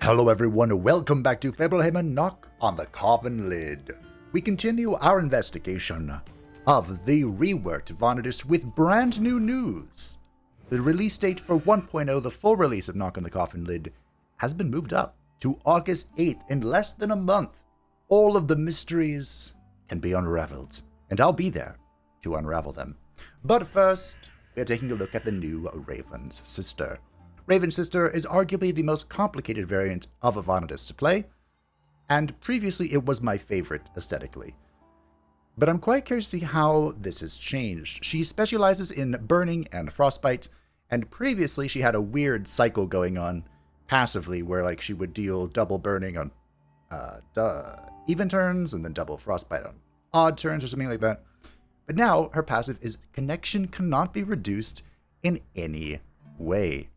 Hello everyone, welcome back to Fablehaven Knock on the Coffin lid. We continue our investigation of the reworked Vanadis with brand new news. The release date for 1.0, the full release of Knock on the Coffin lid, has been moved up to August 8th in less than a month. All of the mysteries can be unraveled, and I'll be there to unravel them. But first, we are taking a look at the new Raven's Sister. Raven's Sister is arguably the most complicated variant of a Vanadis to play, and previously it was my favorite aesthetically. But I'm quite curious to see how this has changed. She specializes in burning and frostbite, and previously she had a weird cycle going on passively where like she would deal double burning on even turns and then double frostbite on odd turns or something like that. But now her passive is connection cannot be reduced in any way.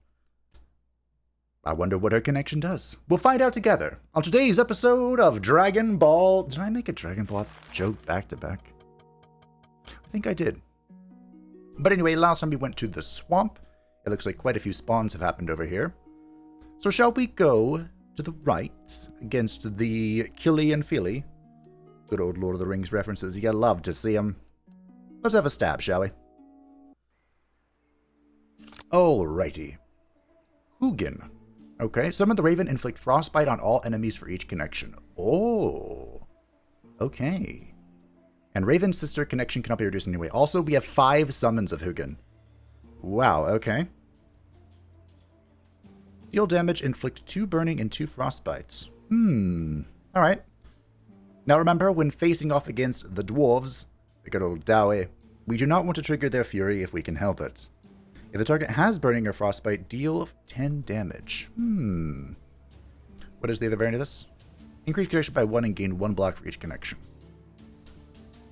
I wonder what her connection does. We'll find out together on today's episode of Dragon Ball. Did I make a Dragon Ball joke back to back? I think I did. But anyway, last time we went to the swamp. It looks like quite a few spawns have happened over here. So shall we go to the right against the Killy and Philly? Good old Lord of the Rings references. You gotta love to see them. Let's have a stab, shall we? Alrighty. Hugin. Okay, summon the Raven, inflict frostbite on all enemies for each connection. Oh, okay. And Raven's Sister connection cannot be reduced in any way. Also, we have 5 summons of Hugin. Wow, okay. Deal damage, inflict 2 burning and 2 frostbites. Alright. Now remember, when facing off against the dwarves, the good old Dawi, we do not want to trigger their fury if we can help it. If the target has burning or frostbite, deal 10 damage. What is the other variant of this? Increase connection by 1 and gain 1 block for each connection.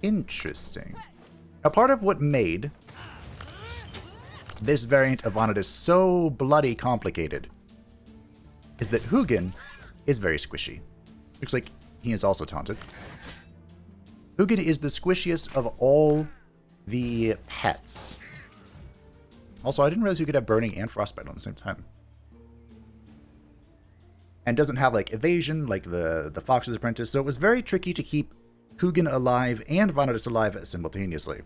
Interesting. Now, part of what made this variant of Vanadis so bloody complicated is that Hugin is very squishy. Looks like he is also taunted. Hugin is the squishiest of all the pets. Also, I didn't realize you could have burning and frostbite on the same time. And doesn't have like evasion like the Fox's Apprentice, so it was very tricky to keep Hugin alive and Vanadis alive simultaneously.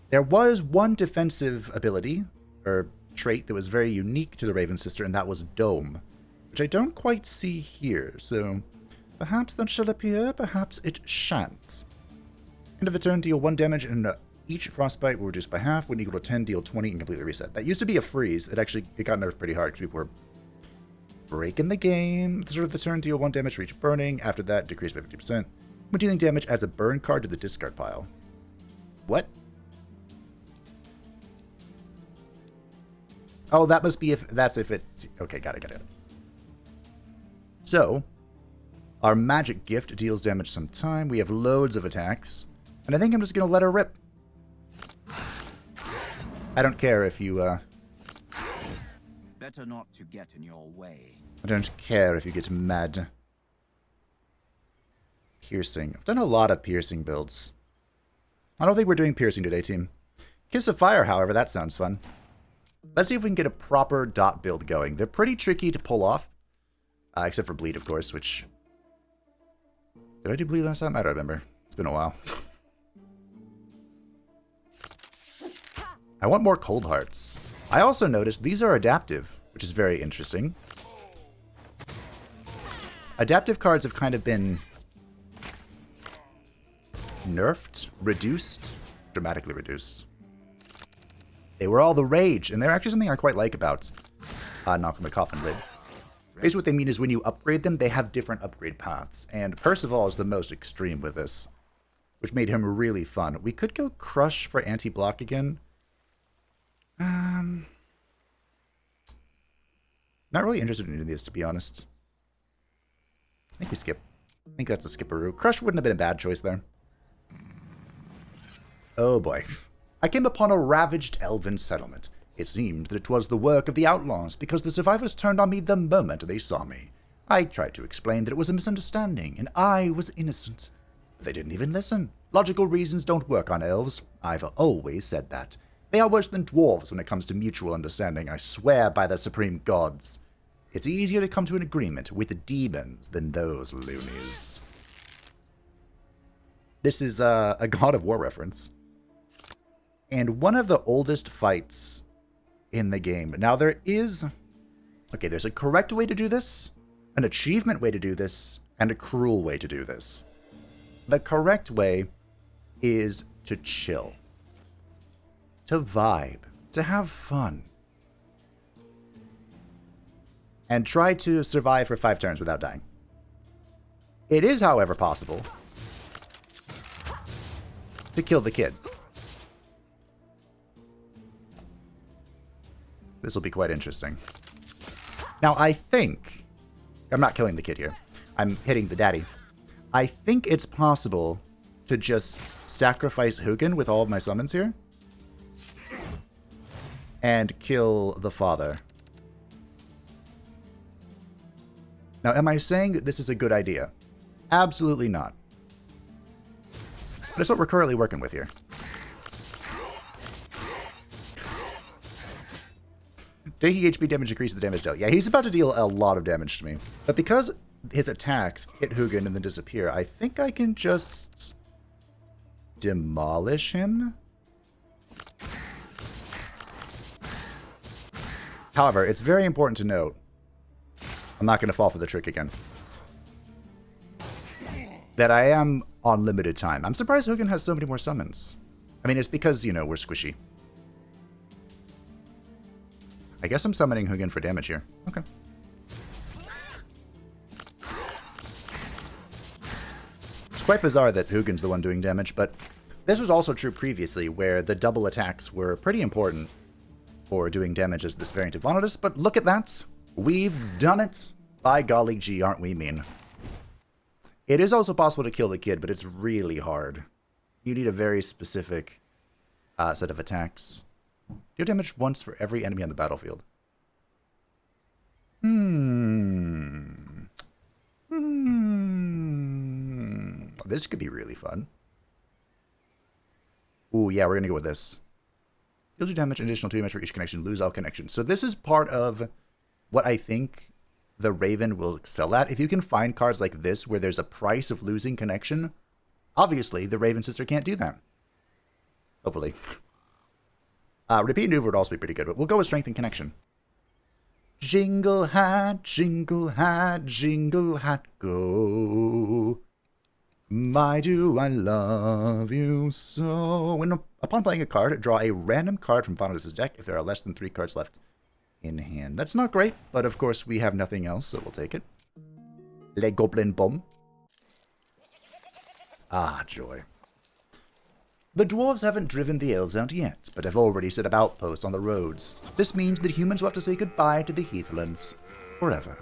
There was one defensive ability, or trait, that was very unique to the Raven Sister, and that was Dome, which I don't quite see here, so perhaps that shall appear, perhaps it shan't. End of the turn, deal 1 damage and each frostbite will reduce by half. When equal to 10, deal 20 and completely reset. That used to be a freeze. It got nerfed pretty hard because people were breaking the game. At the start of the turn, deal 1 damage for each burning. After that, decrease by 50%. When dealing damage, adds a burn card to the discard pile. What? Oh, that must be if it... Okay, got it. So, our magic gift deals damage some time. We have loads of attacks. And I think I'm just going to let her rip. I don't care if you, Better not to get in your way. I don't care if you get mad. Piercing. I've done a lot of piercing builds. I don't think we're doing piercing today, team. Kiss of Fire, however, that sounds fun. Let's see if we can get a proper dot build going. They're pretty tricky to pull off. Except for bleed, of course, which... Did I do bleed last time? I don't remember. It's been a while. I want more cold hearts. I also noticed these are adaptive, which is very interesting. Adaptive cards have kind of been nerfed, reduced, dramatically reduced. They were all the rage, and they're actually something I quite like about Knock on the Coffin lid. Basically what they mean is when you upgrade them, they have different upgrade paths, and Percival is the most extreme with this, which made him really fun. We could go Crush for anti-block again. Not really interested in any of these, to be honest. I think we skip. I think that's a skipperoo. Crush wouldn't have been a bad choice there. Oh boy. I came upon a ravaged elven settlement. It seemed that it was the work of the outlaws, because the survivors turned on me the moment they saw me. I tried to explain that it was a misunderstanding, and I was innocent. But they didn't even listen. Logical reasons don't work on elves. I've always said that. They are worse than dwarves when it comes to mutual understanding, I swear by the supreme gods. It's easier to come to an agreement with the demons than those loonies. This is a God of War reference. And one of the oldest fights in the game. Now there is... Okay, there's a correct way to do this, an achievement way to do this, and a cruel way to do this. The correct way is to chill. To vibe. To have fun. And try to survive for 5 turns without dying. It is, however, possible to kill the kid. This will be quite interesting. Now, I think... I'm not killing the kid here. I'm hitting the daddy. I think it's possible to just sacrifice Hugin with all of my summons here. And kill the father. Now, am I saying that this is a good idea? Absolutely not. But it's what we're currently working with here. Taking HP damage increases the damage dealt. Yeah, he's about to deal a lot of damage to me. But because his attacks hit Hugin and then disappear, I think I can just demolish him. However, it's very important to note, I'm not going to fall for the trick again, that I am on limited time. I'm surprised Hugin has so many more summons. I mean, it's because, you know, we're squishy. I guess I'm summoning Hugin for damage here. Okay. It's quite bizarre that Hugin's the one doing damage, but this was also true previously, where the double attacks were pretty important for doing damage as this variant of Vanitas, but look at that. We've done it. By golly gee, aren't we mean? It is also possible to kill the kid, but it's really hard. You need a very specific set of attacks. Deal damage once for every enemy on the battlefield. This could be really fun. Ooh, yeah, we're going to go with this. Deals you damage, additional 2 damage for each connection, lose all connections. So this is part of what I think the Raven will excel at. If you can find cards like this where there's a price of losing connection, obviously the Raven sister can't do that. Hopefully. Repeat maneuver would also be pretty good, but we'll go with strength and connection. Jingle hat, go. My do I love you so. Upon playing a card, draw a random card from Vanitas' deck if there are less than 3 cards left in hand. That's not great, but of course we have nothing else, so we'll take it. Le Goblin Bomb. Ah, joy. The dwarves haven't driven the elves out yet, but have already set up outposts on the roads. This means that humans will have to say goodbye to the heathlands. Forever.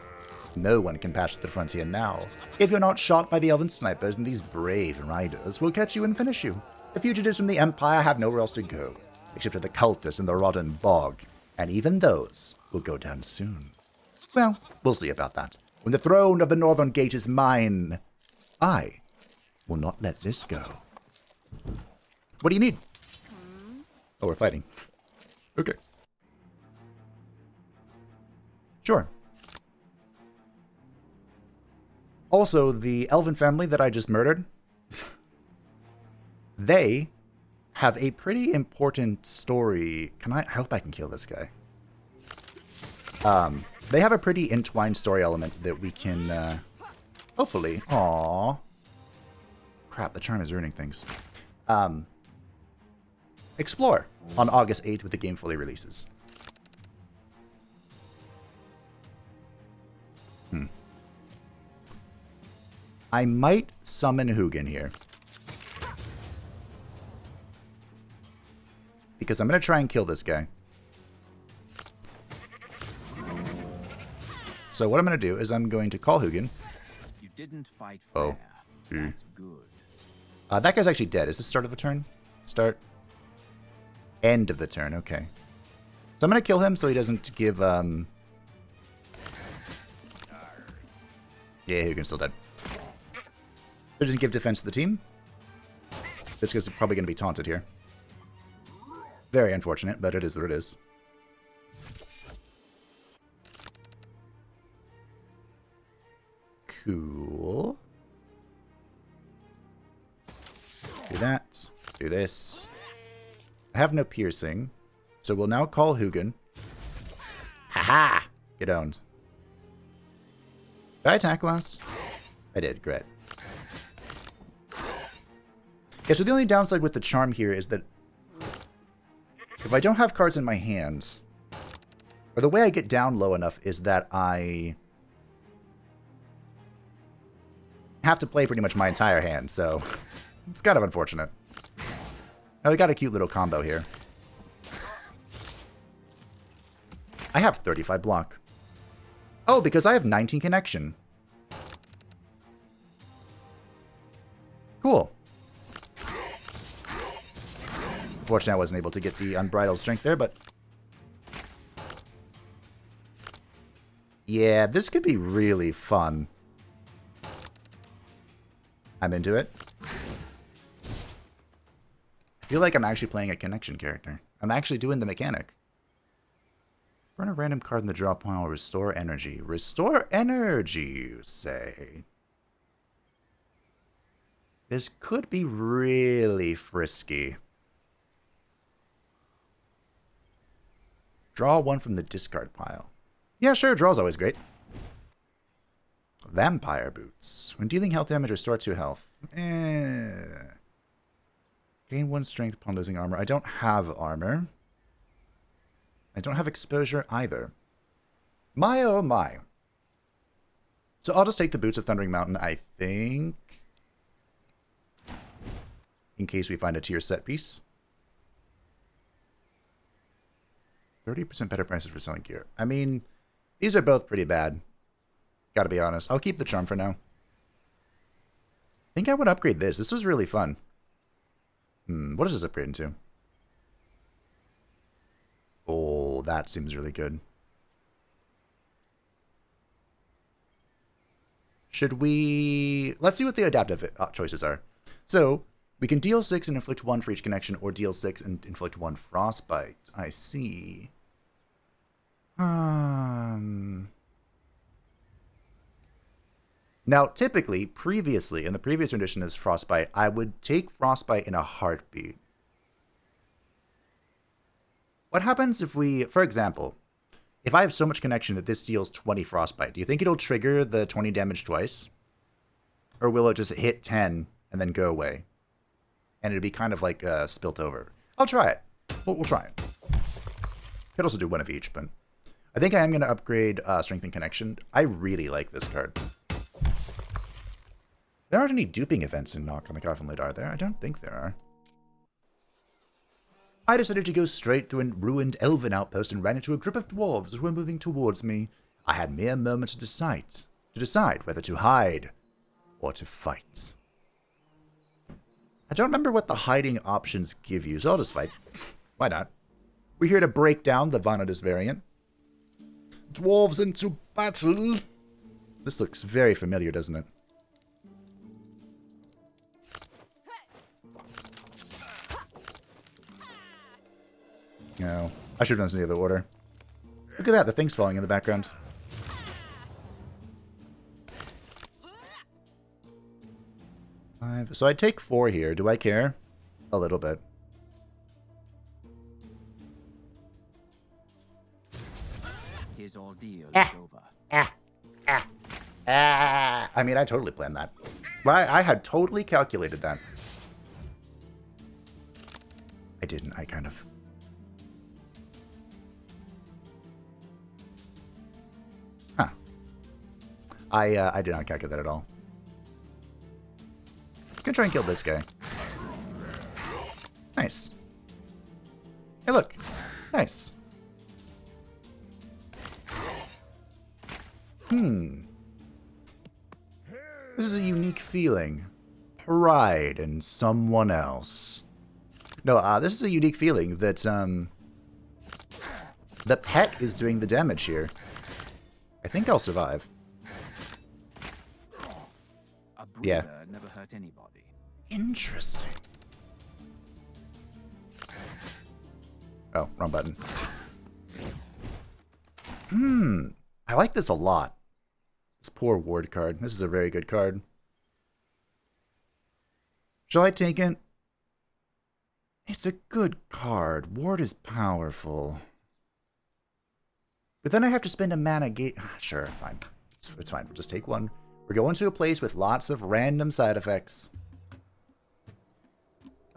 No one can pass the frontier now. If you're not shot by the elven snipers, and these brave riders will catch you and finish you. The fugitives from the Empire have nowhere else to go, except to the cultists in the rotten bog, and even those will go down soon. Well, we'll see about that. When the throne of the Northern Gate is mine, I will not let this go. What do you need? Oh, we're fighting. Okay. Sure. Also, the elven family that I just murdered, they have a pretty important story. I hope I can kill this guy. They have a pretty entwined story element that we can, hopefully... Aww. Crap, the charm is ruining things. Explore on August 8th with the game fully releases. I might summon Hugin here. Because I'm going to try and kill this guy. So what I'm going to do is I'm going to call Hugin. You didn't fight fair. That's good. That guy's actually dead. Is this start of the turn? Start. End of the turn. Okay. So I'm going to kill him so he doesn't give... Yeah, Hugin's still dead. So doesn't give defense to the team. This guy's probably going to be taunted here. Very unfortunate, but it is what it is. Cool. Do that. Do this. I have no piercing, so we'll now call Hugin. Haha! Get owned. Did I attack last? I did, great. Yeah, so the only downside with the charm here is that if I don't have cards in my hands, or the way I get down low enough is that I have to play pretty much my entire hand, so it's kind of unfortunate. Now we got a cute little combo here. I have 35 block. Oh, because I have 19 connection. Cool. Unfortunately, I wasn't able to get the unbridled strength there, but... yeah, this could be really fun. I'm into it. I feel like I'm actually playing a connection character. I'm actually doing the mechanic. Run a random card in the draw pile, restore energy. Restore energy, you say? This could be really frisky. Draw one from the discard pile. Yeah, sure, draw's always great. Vampire Boots. When dealing health damage, restore 2 health. Gain 1 strength upon losing armor. I don't have armor. I don't have exposure either. My oh my. So I'll just take the Boots of Thundering Mountain, I think. In case we find a tier set piece. 30% better prices for selling gear. I mean, these are both pretty bad. Gotta be honest. I'll keep the charm for now. I think I would upgrade this. This was really fun. What does this upgrade into? Oh, that seems really good. Should we... let's see what the adaptive choices are. So, we can deal 6 and inflict 1 for each connection, or deal 6 and inflict 1 frostbite. I see. Now, typically, previously, in the previous rendition of Frostbite, I would take Frostbite in a heartbeat. What happens if we, for example, if I have so much connection that this deals 20 Frostbite, do you think it'll trigger the 20 damage twice? Or will it just hit 10 and then go away? And it'd be kind of like spilt over. I'll try it. We'll try it. Could also do one of each, but I think I am going to upgrade Strength and Connection. I really like this card. There aren't any duping events in Knock on the Coffin Lid, are there? I don't think there are. I decided to go straight to a ruined elven outpost and ran into a group of dwarves who were moving towards me. I had mere moments to decide whether to hide or to fight. I don't remember what the hiding options give you, so I'll just fight. Why not? We're here to break down the Vanadis variant. Dwarves into battle! This looks very familiar, doesn't it? No. I should have done this in the other order. Look at that, the thing's falling in the background. So I take 4 here. Do I care? A little bit. His ordeal is over. I mean, I totally planned that. I had totally calculated that. I didn't. I kind of... huh. I did not calculate that at all. I'm gonna try and kill this guy. Nice. Hey, look. Nice. This is a unique feeling. Pride in someone else. No, this is a unique feeling that, the pet is doing the damage here. I think I'll survive. A breeder Yeah. never hurt anybody. Interesting. Oh, wrong button. I like this a lot. This poor ward card. This is a very good card. Shall I take it? It's a good card. Ward is powerful. But then I have to spend a mana gate. Sure, fine. It's fine. We'll just take one. We're going to a place with lots of random side effects.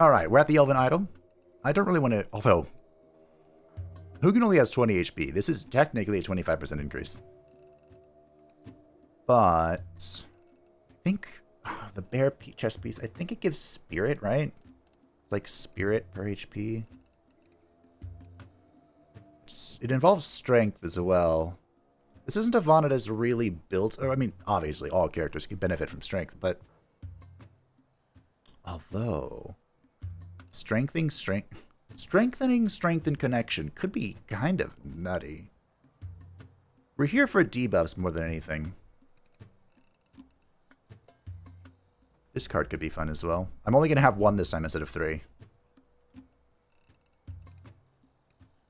Alright, we're at the Elven Idol. I don't really want to... Although, Hugin only has 20 HP. This is technically a 25% increase. But... I think... the bear chest piece, I think it gives spirit, right? It's like spirit per HP. It involves strength as well. This isn't a Vana that's really built... Or, I mean, obviously, all characters can benefit from strength, but... Although... Strengthening strength and connection could be kind of nutty. We're here for debuffs more than anything. This card could be fun as well. I'm only going to have one this time instead of 3.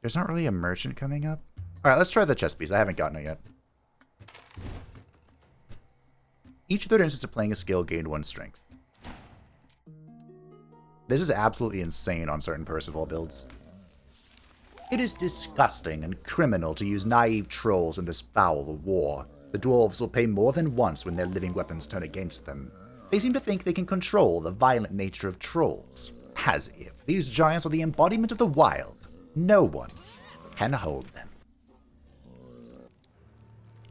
There's not really a merchant coming up. Alright, let's try the chess piece. I haven't gotten it yet. Each third instance of playing a skill gained 1 strength. This is absolutely insane on certain Percival builds. It is disgusting and criminal to use naive trolls in this foul war. The dwarves will pay more than once when their living weapons turn against them. They seem to think they can control the violent nature of trolls. As if these giants are the embodiment of the wild. No one can hold them.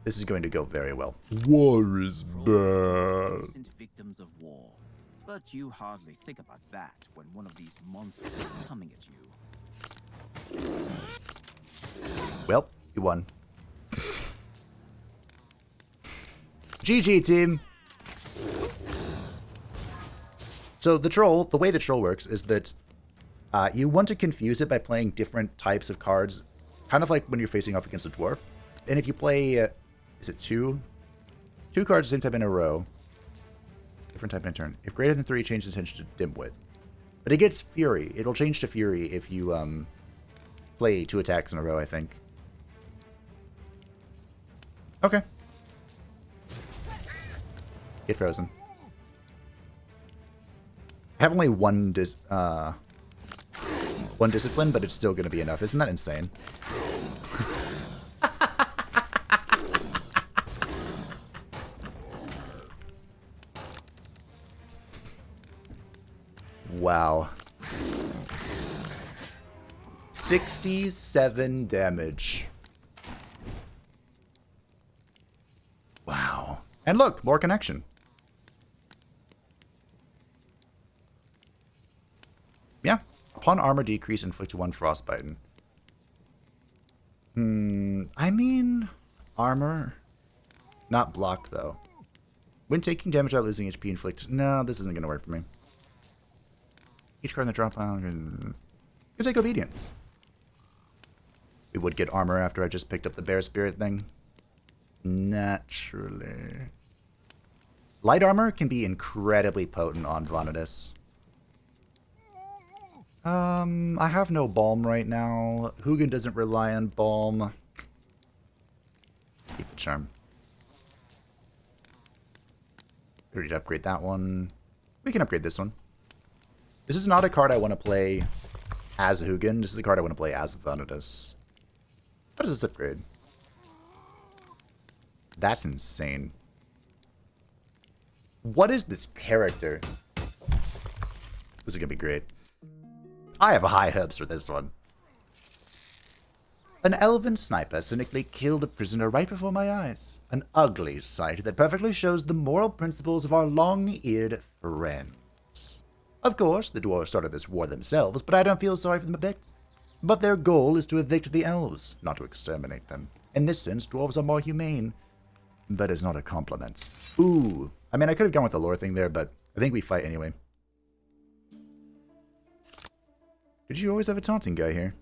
This is going to go very well. War is bad. Victims of war. But you hardly think about that when one of these monsters is coming at you. Well, you won. GG, team. So the way the troll works is that you want to confuse it by playing different types of cards, kind of like when you're facing off against a dwarf. And if you play, is it two cards the same type in a row, different type in turn. If greater than 3, change attention to dimwit. But it gets fury. It'll change to fury if you play 2 attacks in a row, I think. Okay. Get frozen. I have only one discipline, but it's still going to be enough. Isn't that insane? Wow. 67 damage. Wow. And look, more connection. Yeah. Upon armor decrease, inflict 1 frostbite. I mean, armor. Not block, though. When taking damage without losing HP, inflict... No, this isn't going to work for me. Each card in the drop pile can take obedience. We would get armor after I just picked up the bear spirit thing. Naturally. Light armor can be incredibly potent on Vanitas. I have no balm right now. Hugin doesn't rely on balm. Keep the charm. We need to upgrade that one. We can upgrade this one. This is not a card I want to play as Hugin. This is a card I want to play as Vanitas. How does this upgrade? That's insane. What is this character? This is going to be great. I have high hopes for this one. An elven sniper cynically killed a prisoner right before my eyes. An ugly sight that perfectly shows the moral principles of our long-eared friends. Of course, the dwarves started this war themselves, but I don't feel sorry for them a bit. But their goal is to evict the elves, not to exterminate them. In this sense, dwarves are more humane. That is not a compliment. Ooh. I mean, I could have gone with the lore thing there, but I think we fight anyway. Did you always have a taunting guy here?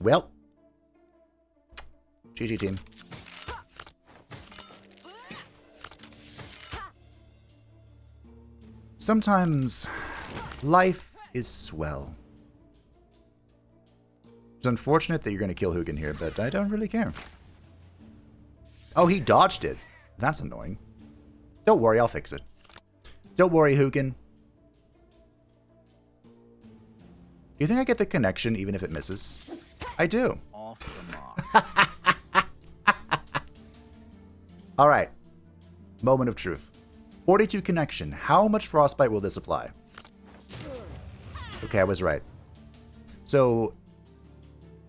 Well. GG, team. Sometimes life is swell. It's unfortunate that you're going to kill Hugin here, but I don't really care. Oh, he dodged it. That's annoying. Don't worry, I'll fix it. Don't worry, Hugin. Do you think I get the connection even if it misses? I do. Off the mark. Alright. Moment of truth. 42 connection. How much frostbite will this apply? Okay, I was right. So,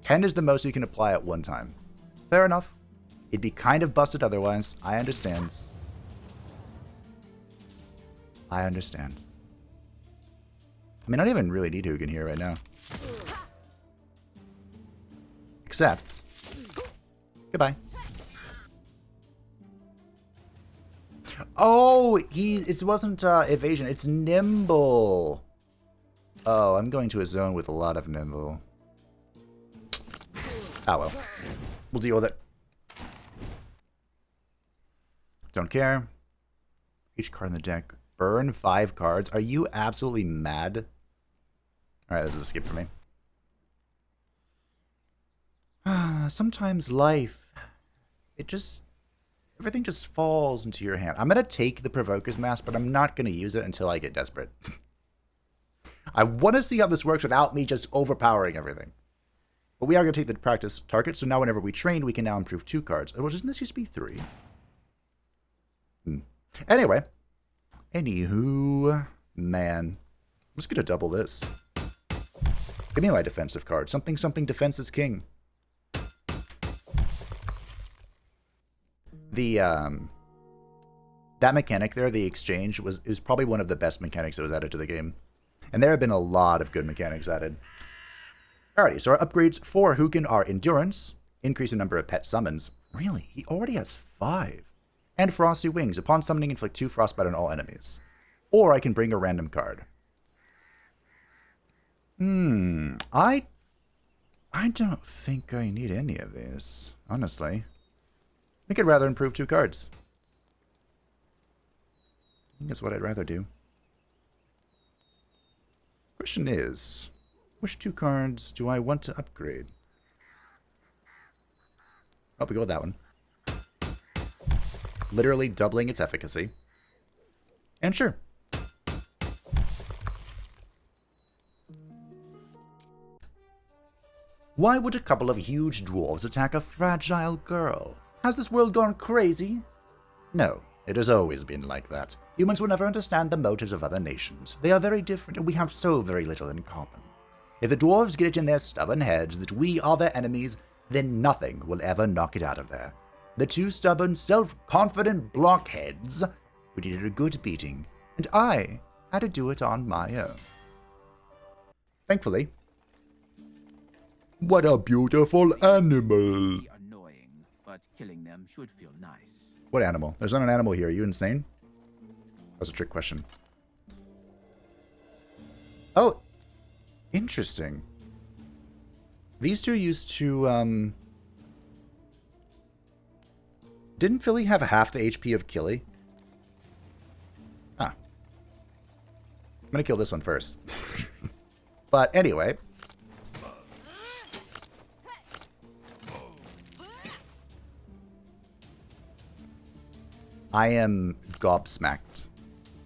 10 is the most you can apply at one time. Fair enough. It'd be kind of busted otherwise. I understand. I understand. I mean, I don't even really need Hugin here right now. Except... Goodbye. Oh, it wasn't evasion. It's nimble. Oh, I'm going to a zone with a lot of nimble. Ah, well. We'll deal with it. Don't care. Each card in the deck. Burn 5 cards. Are you absolutely mad? Alright, this is a skip for me. Sometimes life, everything just falls into your hand. I'm going to take the Provoker's Mask, but I'm not going to use it until I get desperate. I want to see how this works without me just overpowering everything. But we are going to take the practice target, so now whenever we train, we can now improve 2 cards. Well, doesn't this used to be 3? Anyway. Anywho, man. I'm just going to double this. Give me my defensive card. Something, defense is king. That mechanic there, the exchange, is probably one of the best mechanics that was added to the game. And there have been a lot of good mechanics added. Alrighty, so our upgrades for Hugin are Endurance, increase the number of pet summons. Really? He already has 5. And Frosty Wings. Upon summoning, inflict 2 frostbite on all enemies. Or I can bring a random card. I don't think I need any of these, honestly. I think I'd rather improve 2 cards. I think that's what I'd rather do. Question is, which 2 cards do I want to upgrade? Oh, we go with that one. Literally doubling its efficacy. And sure. Why would a couple of huge dwarves attack a fragile girl? Has this world gone crazy? No, it has always been like that. Humans will never understand the motives of other nations. They are very different, and we have so very little in common. If the dwarves get it in their stubborn heads that we are their enemies, then nothing will ever knock it out of there. The 2 stubborn, self-confident blockheads who needed a good beating, and I had to do it on my own. Thankfully. What a beautiful animal! Annoying, but killing them should feel nice. What animal? There's not an animal here. Are you insane? That was a trick question. Oh, interesting. These 2 used to, Didn't Philly have half the HP of Killy? Huh. I'm gonna kill this one first. But anyway. I am gobsmacked.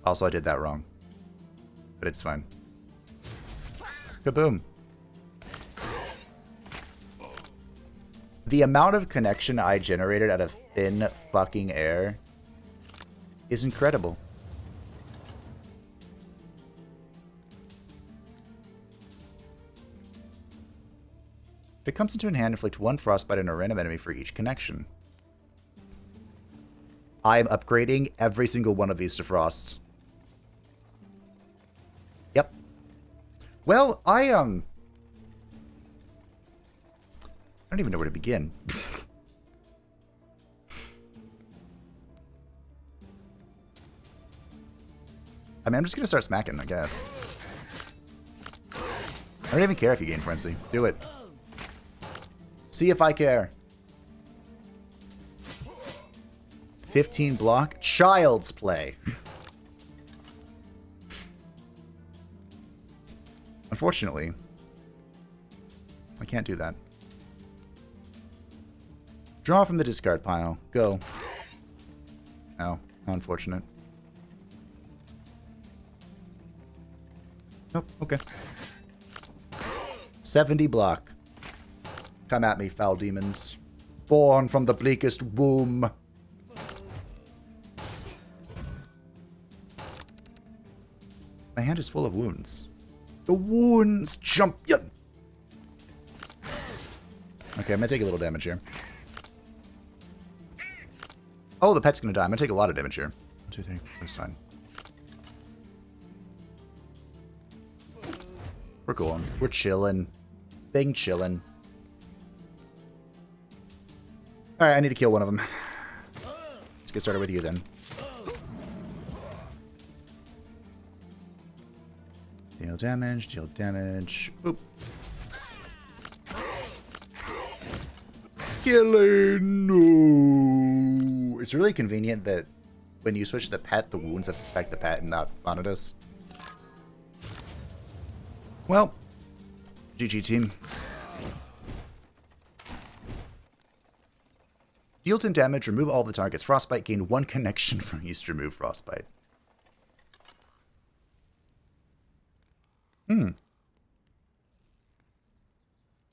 Also, I did that wrong. But it's fine. Kaboom. The amount of connection I generated out of thin fucking air is incredible. If it comes into an hand, inflict 1 frostbite on a random enemy for each connection. I'm upgrading every single one of these to frosts. Yep. Well, I don't even know where to begin. I mean, I'm just gonna start smacking, I guess. I don't even care if you gain frenzy. Do it. See if I care. 15 block. Child's play. Unfortunately, I can't do that. Draw from the discard pile. Go. Oh, how unfortunate. Oh, okay. 70 block. Come at me, foul demons. Born from the bleakest womb. My hand is full of wounds. The wounds champion! Okay, I'm gonna take a little damage here. Oh, the pet's gonna die. I'm gonna take a lot of damage here. 1, 2, 3, that's fine. We're going. We're chilling. Bing chilling. Alright, I need to kill one of them. Let's get started with you then. Deal damage, deal damage. Oop. Killing! No! It's really convenient that when you switch the pet, the wounds affect the pet and not Vanitas. Well, GG team. Deal 10 damage, remove all the targets. Frostbite, gain 1 connection from each remove Frostbite.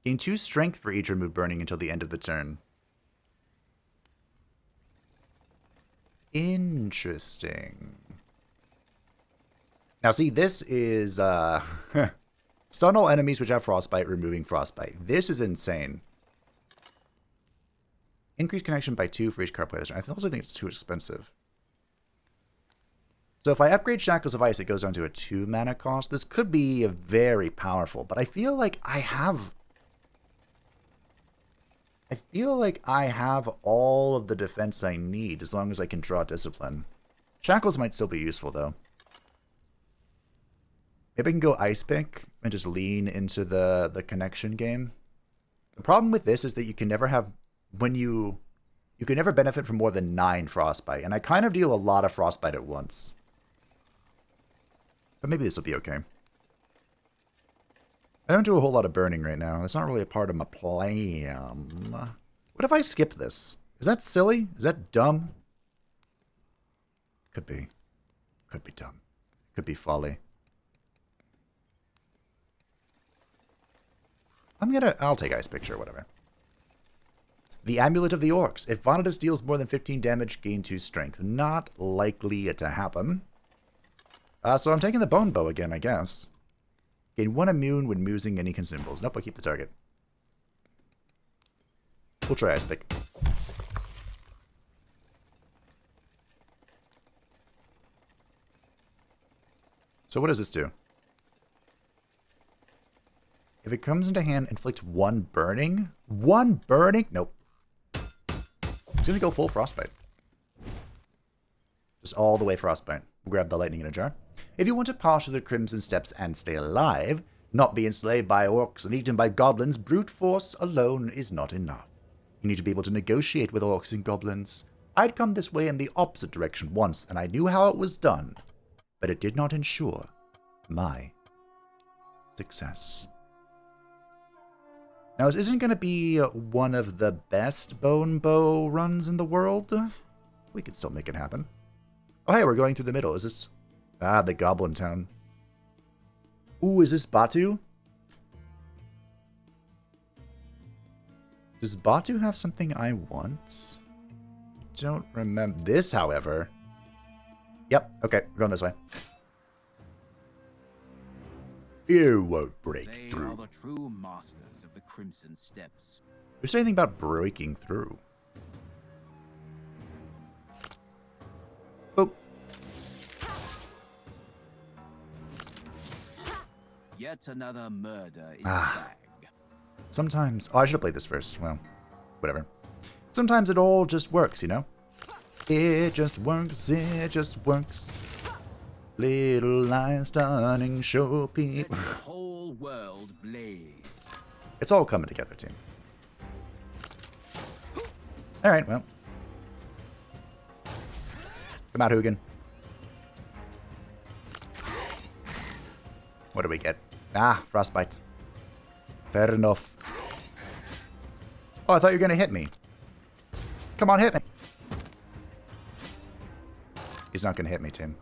Gain 2 strength for each remove burning until the end of the turn. Interesting. Now see, this is, stun all enemies which have Frostbite, removing Frostbite. This is insane. Increase connection by 2 for each card player. I also think it's too expensive. So if I upgrade Shackles of Ice, it goes down to a 2 mana cost. This could be very powerful, but I feel like I have all of the defense I need as long as I can draw Discipline. Shackles might still be useful, though. Maybe I can go Ice Pick and just lean into the connection game. The problem with this is that you can never have... you can never benefit from more than 9 Frostbite, and I kind of deal a lot of Frostbite at once. But maybe this will be okay. I don't do a whole lot of burning right now. That's not really a part of my plan. What if I skip this? Is that silly? Is that dumb? Could be. Could be dumb. Could be folly. I'll take Ice Picture, whatever. The Amulet of the Orcs. If Vanitas deals more than 15 damage, gain 2 strength. Not likely to happen. So I'm taking the Bone Bow again, I guess. Gain 1 immune when using any consumables. Nope, I'll keep the target. We'll try Ice Pick. So what does this do? If it comes into hand, inflict 1 burning? 1 burning? Nope. It's gonna go full Frostbite. Just all the way Frostbite. We'll grab the Lightning in a jar. If you want to pass through the Crimson Steps and stay alive, not be enslaved by orcs and eaten by goblins, brute force alone is not enough. You need to be able to negotiate with orcs and goblins. I'd come this way in the opposite direction once, and I knew how it was done, but it did not ensure my success. Now, this isn't going to be one of the best Bone Bow runs in the world. We could still make it happen. Oh, hey, we're going through the middle. Is this... Ah, the Goblin Town. Ooh, is this Batu? Does Batu have something I want? Don't remember. This, however... Yep, okay, we're going this way. You won't break through. They are the true masters of the Crimson Steps. There's anything about breaking through. Oh. Yet another murder in the bag. Sometimes... Oh, I should have played this first. Well, whatever. Sometimes it all just works, you know? It just works, it just works. Little lies stunning, show people. Let the whole world blaze. It's all coming together, team. Alright, well. Come out, Hugin. What do we get? Ah, Frostbite. Fair enough. Oh, I thought you were going to hit me. Come on, hit me. He's not going to hit me, Tim.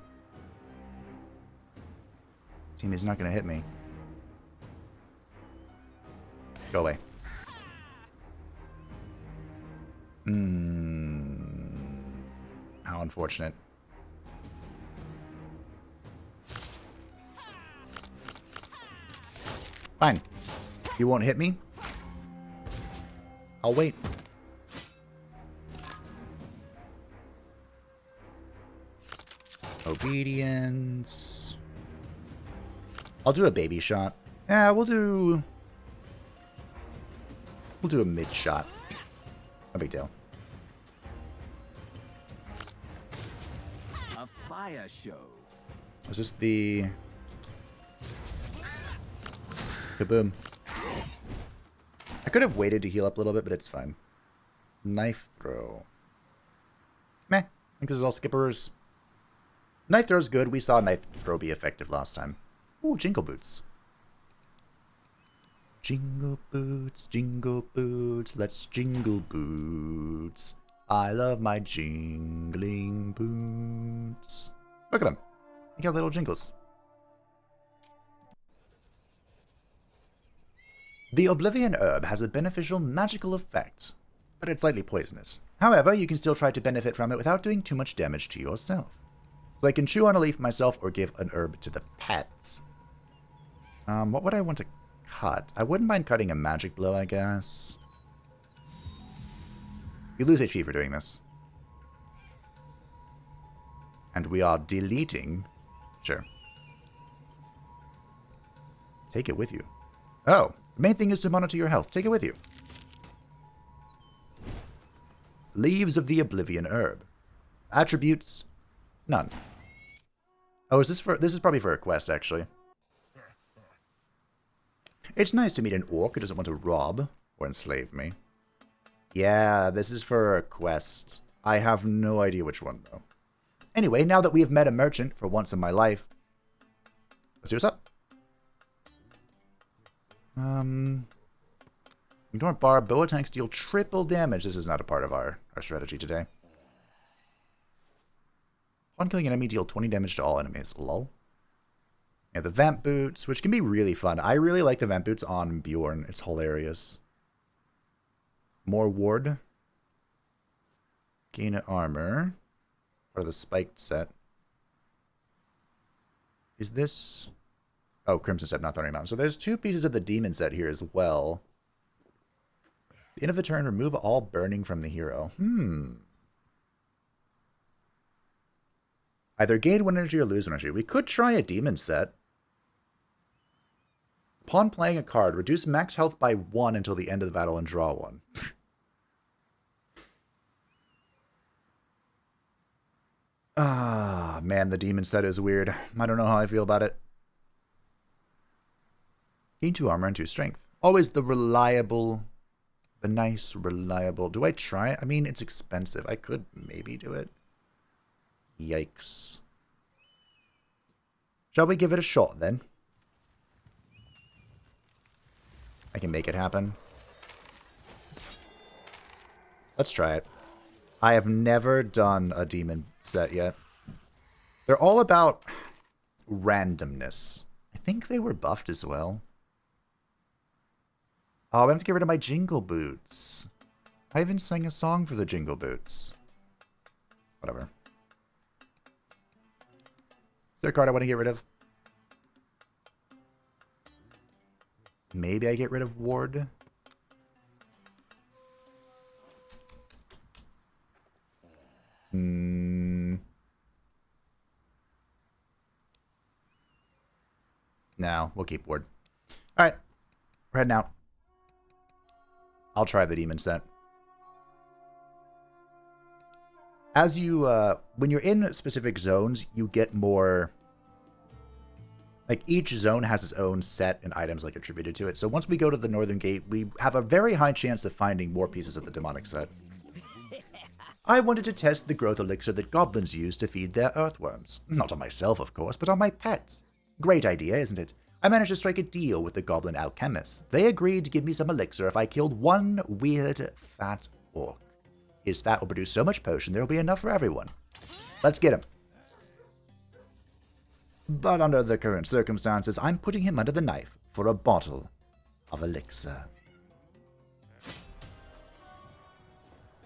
Team is not going to hit me. Go away. How unfortunate. Fine. You won't hit me? I'll wait. Obedience. I'll do a baby shot. Yeah, we'll do a mid shot. No big deal. A fire show. Is this the kaboom? I could have waited to heal up a little bit, but it's fine. Knife throw. Meh. I think this is all skippers. Knife throw's good. We saw knife throw be effective last time. Ooh, jingle boots. Jingle boots, let's jingle boots. I love my jingling boots. Look at them. They got little jingles. The Oblivion Herb has a beneficial magical effect, but it's slightly poisonous. However, you can still try to benefit from it without doing too much damage to yourself. So I can chew on a leaf myself or give an herb to the pets. What would I want to cut? I wouldn't mind cutting a magic blow, I guess. You lose HP for doing this. And we are deleting. Sure. Take it with you. Oh, the main thing is to monitor your health. Take it with you. Leaves of the Oblivion Herb. Attributes, none. Oh, is this for... This is probably for a quest, actually. It's nice to meet an orc who doesn't want to rob or enslave me. Yeah, this is for a quest. I have no idea which one, though. Anyway, now that we have met a merchant for once in my life... Let's see what's up. Ignore bar, bow attacks deal triple damage. This is not a part of our strategy today. Upon killing an enemy, deal 20 damage to all enemies. Lol. Yeah, the vamp boots, which can be really fun. I really like the vamp boots on Bjorn. It's hilarious. More ward. Gain armor. Part of the spiked set. Is this... Oh, Crimson set, not Thorny Mountain. So there's two pieces of the demon set here as well. At the end of the turn, remove all burning from the hero. Either gain 1 energy or lose 1 energy. We could try a demon set. Upon playing a card, reduce max health by 1 until the end of the battle and draw 1. Ah, man, the demon set is weird. I don't know how I feel about it. Gain 2 armor and 2 strength. Always the reliable, the nice, reliable. Do I try it? I mean, it's expensive. I could maybe do it. Yikes. Shall we give it a shot, then? I can make it happen. Let's try it. I have never done a demon set yet. They're all about randomness. I think they were buffed as well. Oh, I have to get rid of my jingle boots. I even sang a song for the jingle boots. Whatever. Is there a card I want to get rid of? Maybe I get rid of Ward. No, we'll keep Ward. Alright. We're heading out. I'll try the demon set. As you, when you're in specific zones, you get more... Like, each zone has its own set and items, like, attributed to it. So once we go to the Northern Gate, we have a very high chance of finding more pieces of the demonic set. I wanted to test the growth elixir that goblins use to feed their earthworms. Not on myself, of course, but on my pets. Great idea, isn't it? I managed to strike a deal with the goblin alchemists. They agreed to give me some elixir if I killed one weird, fat orc. His fat will produce so much potion there will be enough for everyone. Let's get him. But under the current circumstances, I'm putting him under the knife for a bottle of elixir.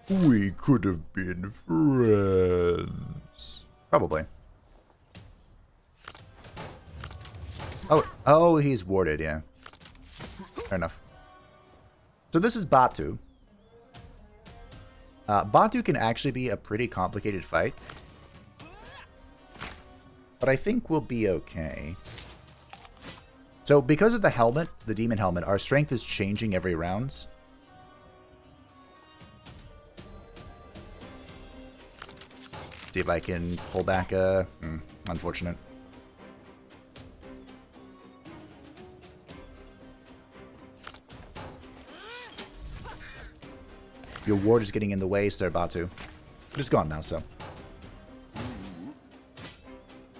We could have been friends. Probably. Oh, he's warded, yeah. Fair enough. So this is Batu. Batu can actually be a pretty complicated fight. But I think we'll be okay. So because of the helmet, the demon helmet, our strength is changing every round. See if I can pull back a... unfortunate. Your ward is getting in the way, Sir Batu. But it's gone now, so.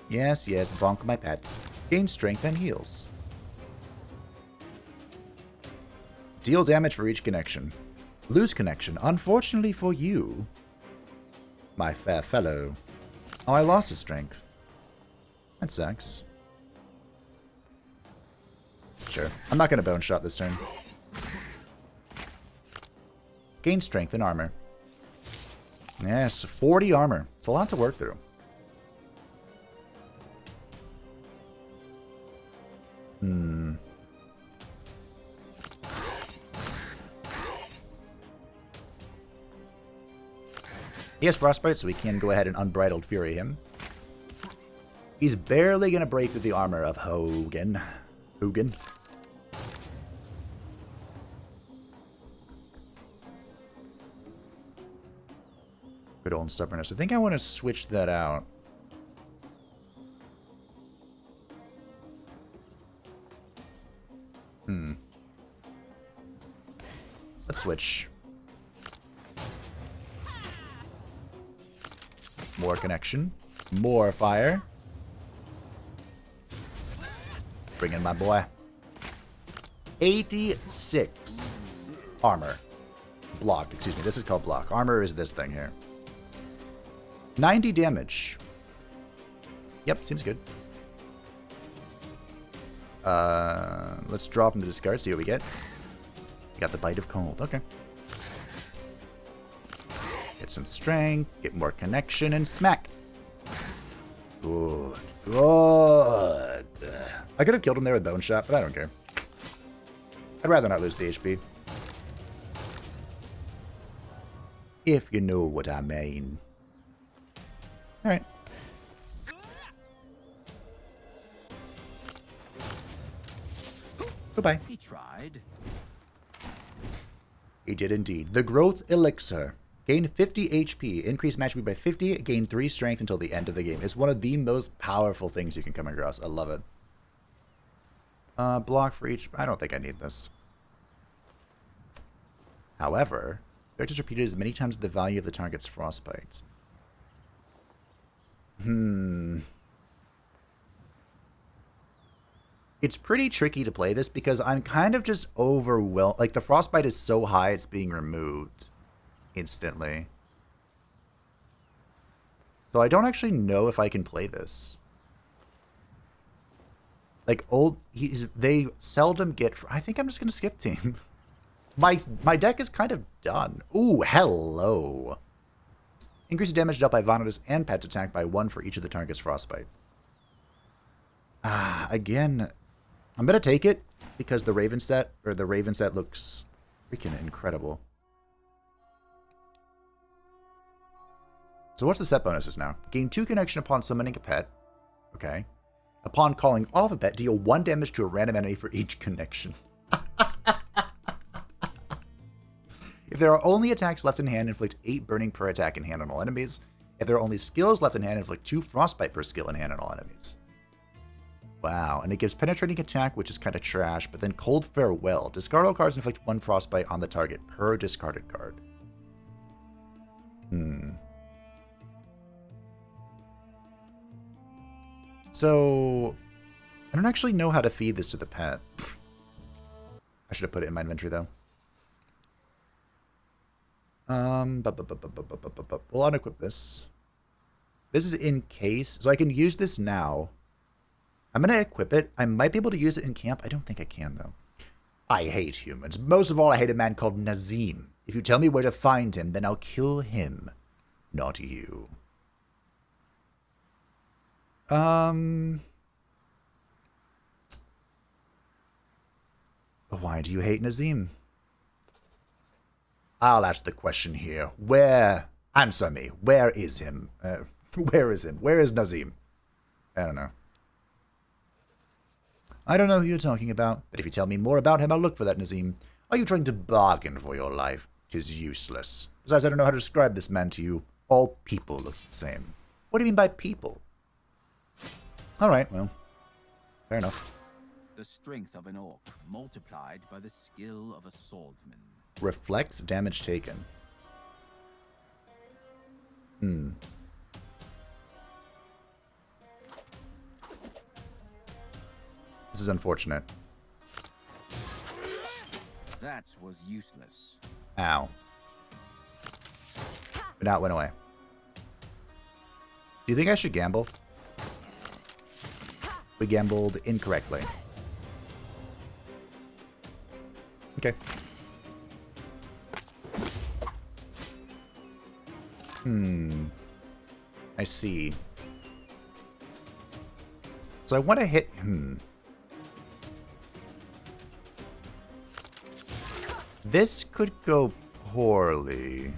Yes, bonk my pets. Gain strength and heals. Deal damage for each connection. Lose connection. Unfortunately for you, my fair fellow. Oh, I lost his strength. That sucks. Sure. I'm not going to bone shot this turn. Gain strength and armor. Yes, 40 armor. It's a lot to work through. He has frostbite, so we can go ahead and unbridled fury him. He's barely going to break through the armor of Hogan. Good old stubbornness. I think I want to switch that out. Let's switch. More connection. More fire. Bring in my boy. 86 armor. Block, excuse me. This is called block. Armor is this thing here. 90 damage. Yep, seems good. Let's draw from the discard, see what we get. Got the Bite of Cold. Okay. Get some strength, get more connection, and smack. Good. Good. I could have killed him there with Bone Shot, but I don't care. I'd rather not lose the HP. If you know what I mean. Alright. Goodbye. He tried. He did indeed. The Growth Elixir. Gain 50 HP. Increase match speed by 50. Gain 3 strength until the end of the game. It's one of the most powerful things you can come across. I love it. Block for each... I don't think I need this. However, effect is repeated as many times as the value of the target's frostbite. It's pretty tricky to play this because I'm kind of just overwhelmed. Like, the frostbite is so high, it's being removed instantly. So I don't actually know if I can play this. Like, they seldom get... I think I'm just going to skip team. My deck is kind of done. Ooh, hello. Increase damage dealt by Vanitas and Pet attack by 1 for each of the target's frostbite. Again, I'm going to take it because the Raven set looks freaking incredible. So what's the set bonuses now? Gain 2 connection upon summoning a pet. Okay. Upon calling off a pet, deal 1 damage to a random enemy for each connection. If there are only attacks left in hand, inflict 8 burning per attack in hand on all enemies. If there are only skills left in hand, inflict 2 frostbite per skill in hand on all enemies. Wow, and it gives penetrating attack, which is kind of trash, but then cold farewell. Discard all cards and inflict 1 frostbite on the target per discarded card. So, I don't actually know how to feed this to the pet. I should have put it in my inventory, though. We'll unequip this. This is in case, so I can use this now. I'm going to equip it. I might be able to use it in camp. I don't think I can, though. I hate humans. Most of all, I hate a man called Nazim. If you tell me where to find him, then I'll kill him. Not you. Why do you hate Nazim? I'll ask the question here. Where? Answer me. Where is him? Where is him? Where is Nazim? I don't know. I don't know who you're talking about, but if you tell me more about him, I'll look for that Nazim. Are you trying to bargain for your life? 'Tis useless. Besides, I don't know how to describe this man to you. All people look the same. What do you mean by people? Alright, well, fair enough. The strength of an orc multiplied by the skill of a swordsman. Reflects damage taken. This is unfortunate. That was useless. Ow. But now it went away. Do you think I should gamble? We gambled incorrectly. Okay. I see. So I want to hit... This could go poorly.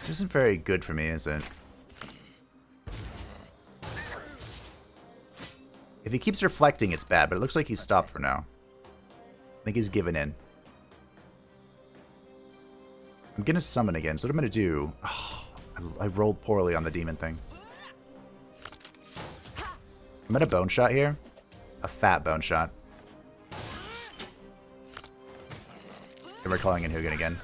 This isn't very good for me, is it? If he keeps reflecting, it's bad, but it looks like he's stopped for now. I think he's given in. I'm gonna summon again, so what I'm gonna do... Oh, I rolled poorly on the demon thing. I'm gonna bone shot here. A fat bone shot. And we're calling in Hugin again.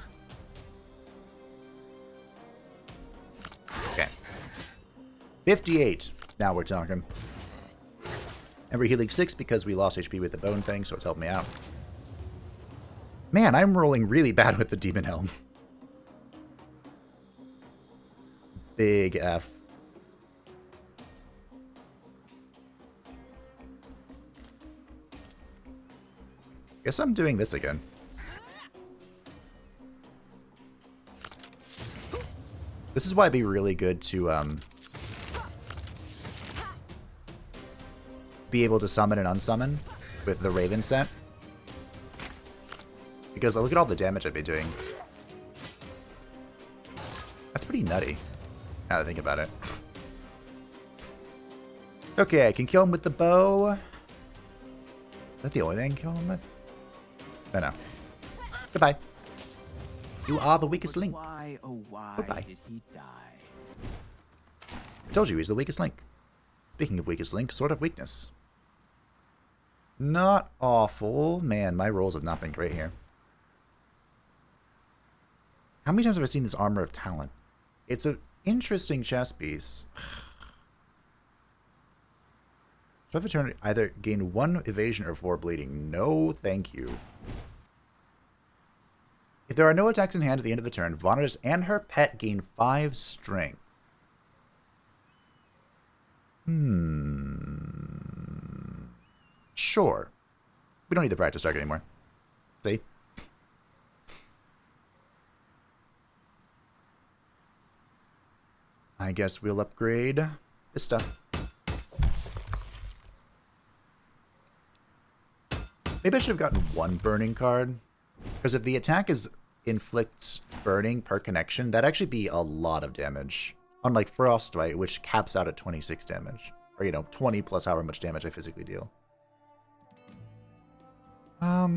Okay. 58. Now we're talking. And we're healing 6 because we lost HP with the bone thing, so it's helped me out. Man, I'm rolling really bad with the Demon Helm. Big F. Guess I'm doing this again. This is why it'd be really good to be able to summon and unsummon with the Raven set. Because look at all the damage I've been doing. That's pretty nutty, now that I think about it. Okay, I can kill him with the bow. Is that the only thing I can kill him with? No. Goodbye. You are the weakest link. Why, oh why Goodbye. did he die? I told you he's the weakest link. Speaking of weakest link, Sword of Weakness. Not awful. Man, my rolls have not been great here. How many times have I seen this Armor of Talent? It's an interesting chess piece. Should I have a turn either gain 1 evasion or 4 bleeding? No, thank you. If there are no attacks in hand at the end of the turn, Vanitas and her pet gain 5 strength. Sure. We don't need the practice target anymore. See? I guess we'll upgrade this stuff. Maybe I should have gotten 1 burning card. Because if the attack is inflicts burning per connection, that'd actually be a lot of damage. Unlike Frostbite, which caps out at 26 damage. Or, 20 plus however much damage I physically deal. I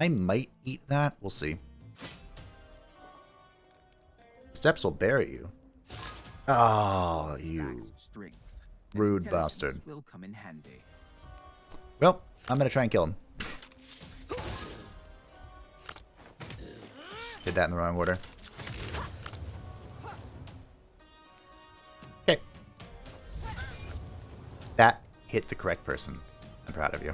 might eat that. We'll see. Steps will bury you. Oh, you rude bastard. Will come in handy. Well, I'm going to try and kill him. Did that in the wrong order. That hit the correct person. I'm proud of you.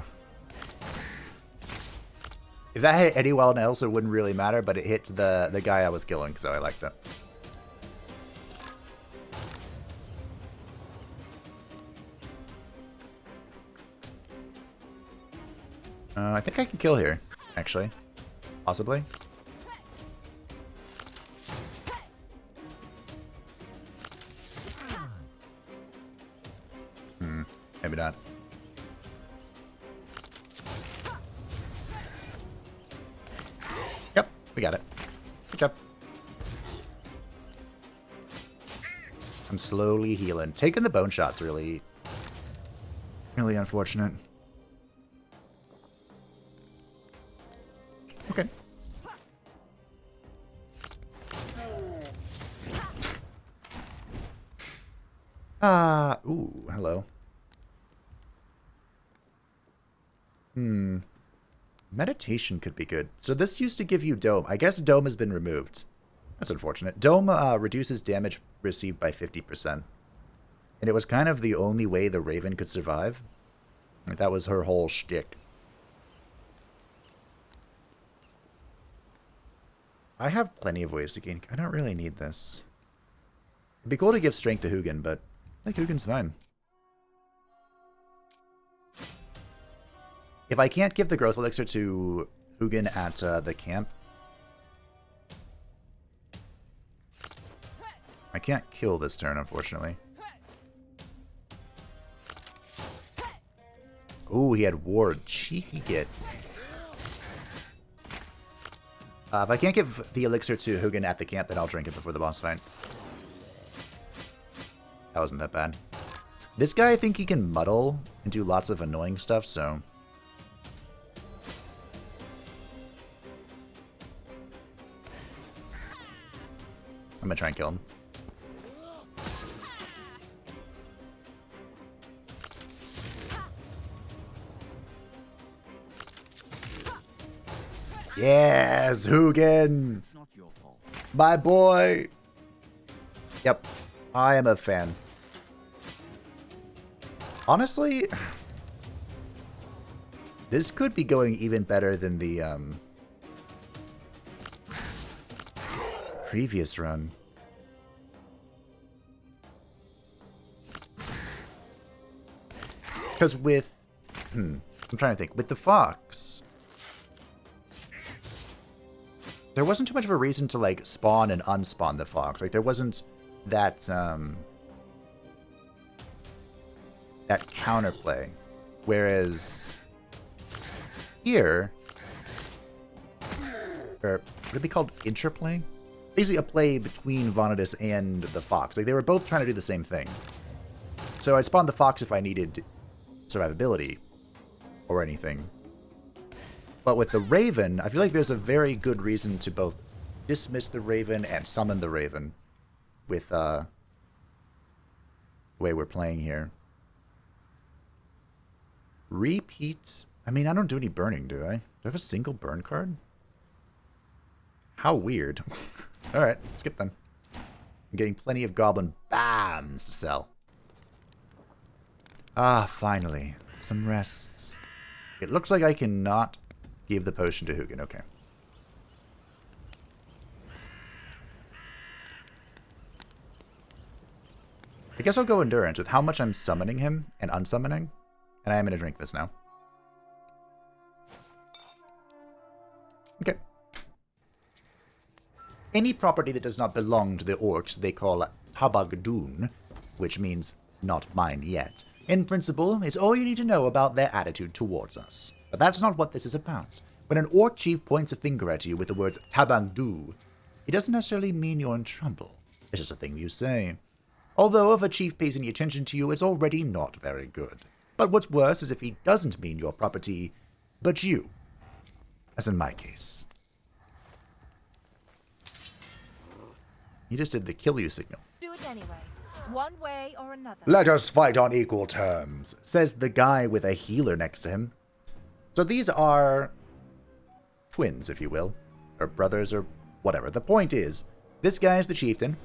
If that hit anyone else, it wouldn't really matter, but it hit the guy I was killing, so I liked it. I think I can kill here, actually. Possibly. Maybe not. Yep, we got it. Good job. I'm slowly healing. Taking the bone shot's really unfortunate. Okay. Ooh, hello. Meditation could be good. So this used to give you Dome. I guess Dome has been removed. That's unfortunate. Dome reduces damage received by 50%. And it was kind of the only way the Raven could survive. Like, that was her whole shtick. I have plenty of ways to gain... I don't really need this. It'd be cool to give strength to Hugin, but I think Hugin's fine. If I can't give the growth elixir to Hugin at the camp, I can't kill this turn, unfortunately. Ooh, he had ward. Cheeky git. If I can't give the elixir to Hugin at the camp, then I'll drink it before the boss fight. That wasn't that bad. This guy, I think he can muddle and do lots of annoying stuff, so... I'm gonna try and kill him. Yes, Hugin! Not your fault. My boy! Yep, I am a fan. Honestly, this could be going even better than the previous run. Because with... I'm trying to think. With the Fox... there wasn't too much of a reason to, like, spawn and unspawn the Fox. Like, there wasn't that, that counterplay. Whereas... here... or would it be called interplay? Basically a play between Vanitas and the Fox. Like, they were both trying to do the same thing. So I'd spawn the Fox if I needed survivability or anything. But with the Raven, I feel like there's a very good reason to both dismiss the Raven and summon the Raven with the way we're playing here. Repeat. I mean, I don't do any burning, do I? Do I have a single burn card? How weird. Alright, skip them. I'm getting plenty of goblin BAMs to sell. Ah, finally. Some rests. It looks like I cannot give the potion to Hugin. Okay. I guess I'll go Endurance with how much I'm summoning him and unsummoning. And I am going to drink this now. Okay. Any property that does not belong to the orcs they call Habagdun, which means not mine yet. In principle, it's all you need to know about their attitude towards us. But that's not what this is about. When an orc chief points a finger at you with the words Tabangdu, it doesn't necessarily mean you're in trouble. It's just a thing you say. Although if a chief pays any attention to you, it's already not very good. But what's worse is if he doesn't mean your property, but you. As in my case. He just did the kill you signal. Do it anyway. One way or another. Let us fight on equal terms, says the guy with a healer next to him. So these are twins, if you will, or brothers, or whatever. The point is, this guy is the chieftain,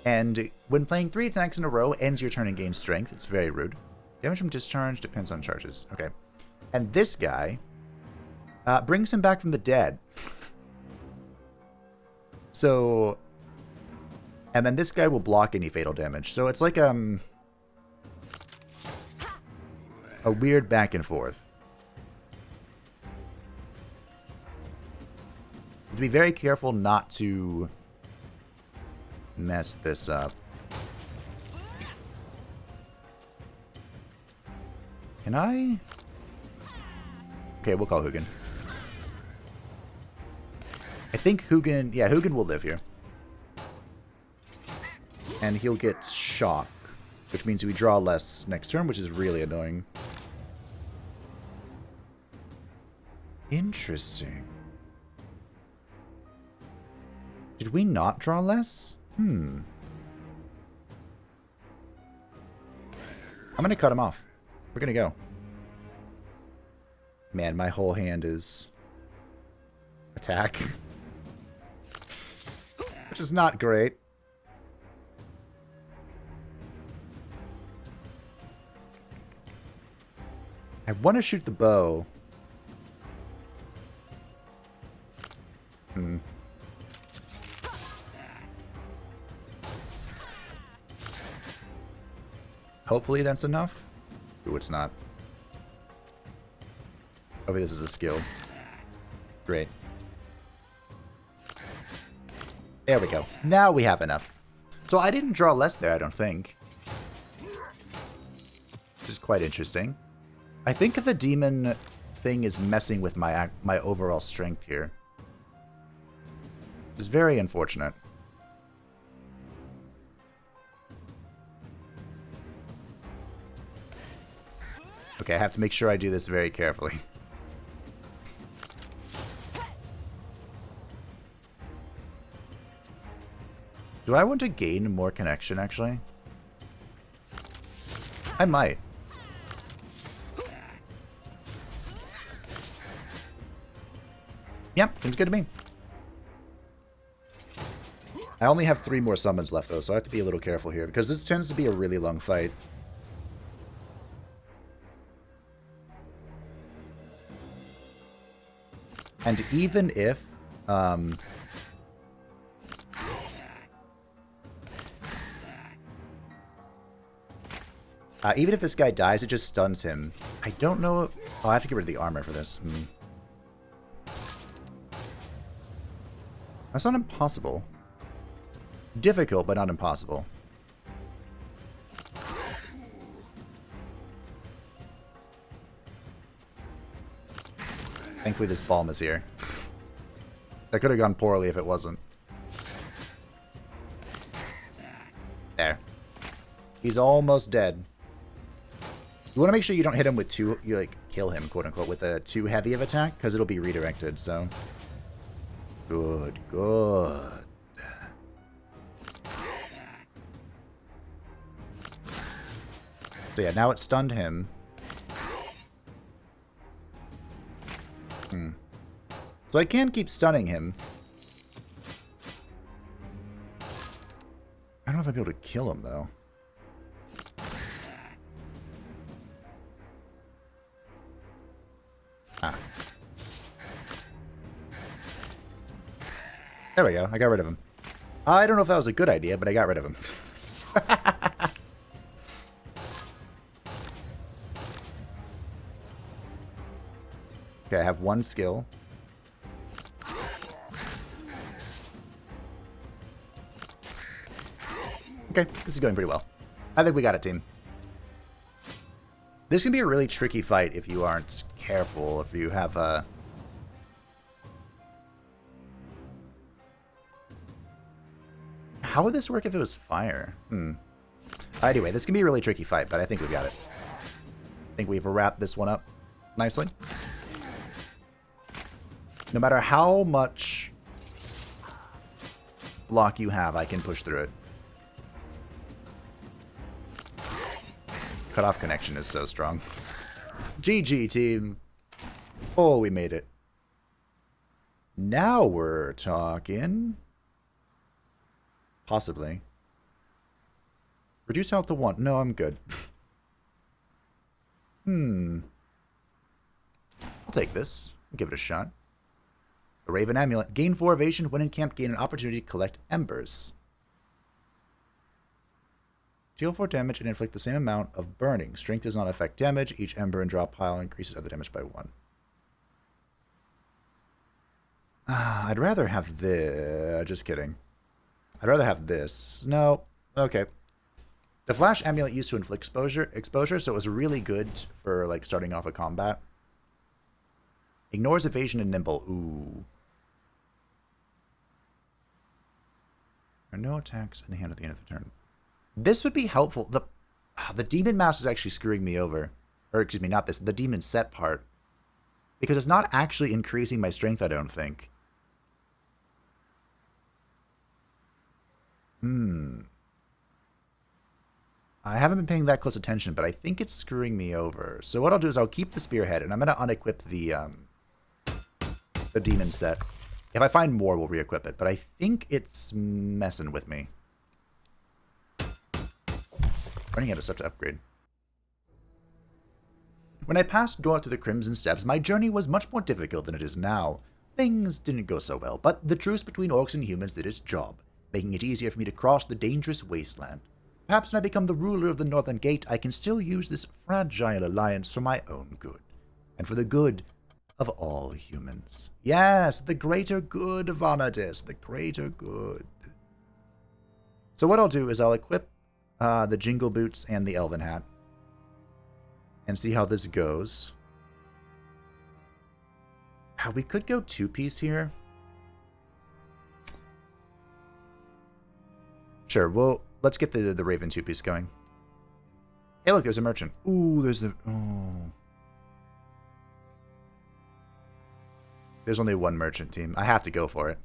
and when playing 3 attacks in a row ends your turn and gains strength. It's very rude. Damage from discharge depends on charges. Okay. And this guy brings him back from the dead. So, and then this guy will block any fatal damage. So it's like a weird back and forth. To be very careful not to mess this up. Can I? Okay, we'll call Hugin. I think Hugin... Yeah, Hugin will live here. And he'll get shock, which means we draw less next turn, which is really annoying. Interesting. Did we not draw less? I'm going to cut him off. We're going to go. Man, my whole hand is attack. Which is not great. I want to shoot the bow. Hopefully that's enough. Ooh, it's not. Okay, this is a skill. Great. There we go. Now we have enough. So I didn't draw less there, I don't think. Which is quite interesting. I think the demon thing is messing with my overall strength here. It's very unfortunate. Okay, I have to make sure I do this very carefully. Do I want to gain more connection, actually? I might. Yep, seems good to me. I only have 3 more summons left, though, so I have to be a little careful here, because this tends to be a really long fight. And even if... even if this guy dies, it just stuns him. I don't know... Oh, I have to get rid of the armor for this. That's not impossible. Difficult, but not impossible. Thankfully this balm is here. That could have gone poorly if it wasn't. There. He's almost dead. You want to make sure you don't hit him with too... You, like, kill him, quote-unquote, with a too heavy of attack, because it'll be redirected, so... Good, good. So yeah, now it stunned him. So I can keep stunning him. I don't know if I'll be able to kill him, though. Ah. There we go. I got rid of him. I don't know if that was a good idea, but I got rid of him. Okay, I have 1 skill. Okay, this is going pretty well. I think we got it, team. This can be a really tricky fight if you aren't careful, if you have a... How would this work if it was fire? Anyway, this can be a really tricky fight, but I think we got it. I think we've wrapped this one up nicely. No matter how much block you have, I can push through it. Cutoff connection is so strong. GG, team. Oh, we made it. Now we're talking. Possibly. Reduce health to 1. No, I'm good. I'll take this. Give it a shot. The Raven Amulet. Gain 4 evasion. When in camp, gain an opportunity to collect embers. Deal 4 damage and inflict the same amount of burning. Strength does not affect damage. Each ember and drop pile increases other damage by 1. I'd rather have this. Just kidding. I'd rather have this. No. Okay. The Flash Amulet used to inflict exposure, so it was really good for like starting off a combat. Ignores evasion and nimble. Ooh. There are no attacks in the hand at the end of the turn. This would be helpful. The Demon Mask is actually screwing me over. Or, excuse me, not this. The Demon Set part. Because it's not actually increasing my strength, I don't think. I haven't been paying that close attention, but I think it's screwing me over. So what I'll do is I'll keep the Spearhead, and I'm going to unequip the Demon Set. If I find more, we'll re-equip it. But I think it's messing with me. Running out of stuff to upgrade. When I passed Dora through the Crimson Steps, my journey was much more difficult than it is now. Things didn't go so well, but the truce between orcs and humans did its job, making it easier for me to cross the dangerous wasteland. Perhaps when I become the ruler of the Northern Gate, I can still use this fragile alliance for my own good, and for the good of all humans. Yes, the greater good, Vanadis, the greater good. So what I'll do is I'll equip the Jingle Boots and the Elven Hat, and see how this goes. We could go 2-piece here. Sure, well, let's get the Raven 2-piece going. Hey, look, there's a merchant. Ooh, there's the... Oh. There's only one merchant team. I have to go for it.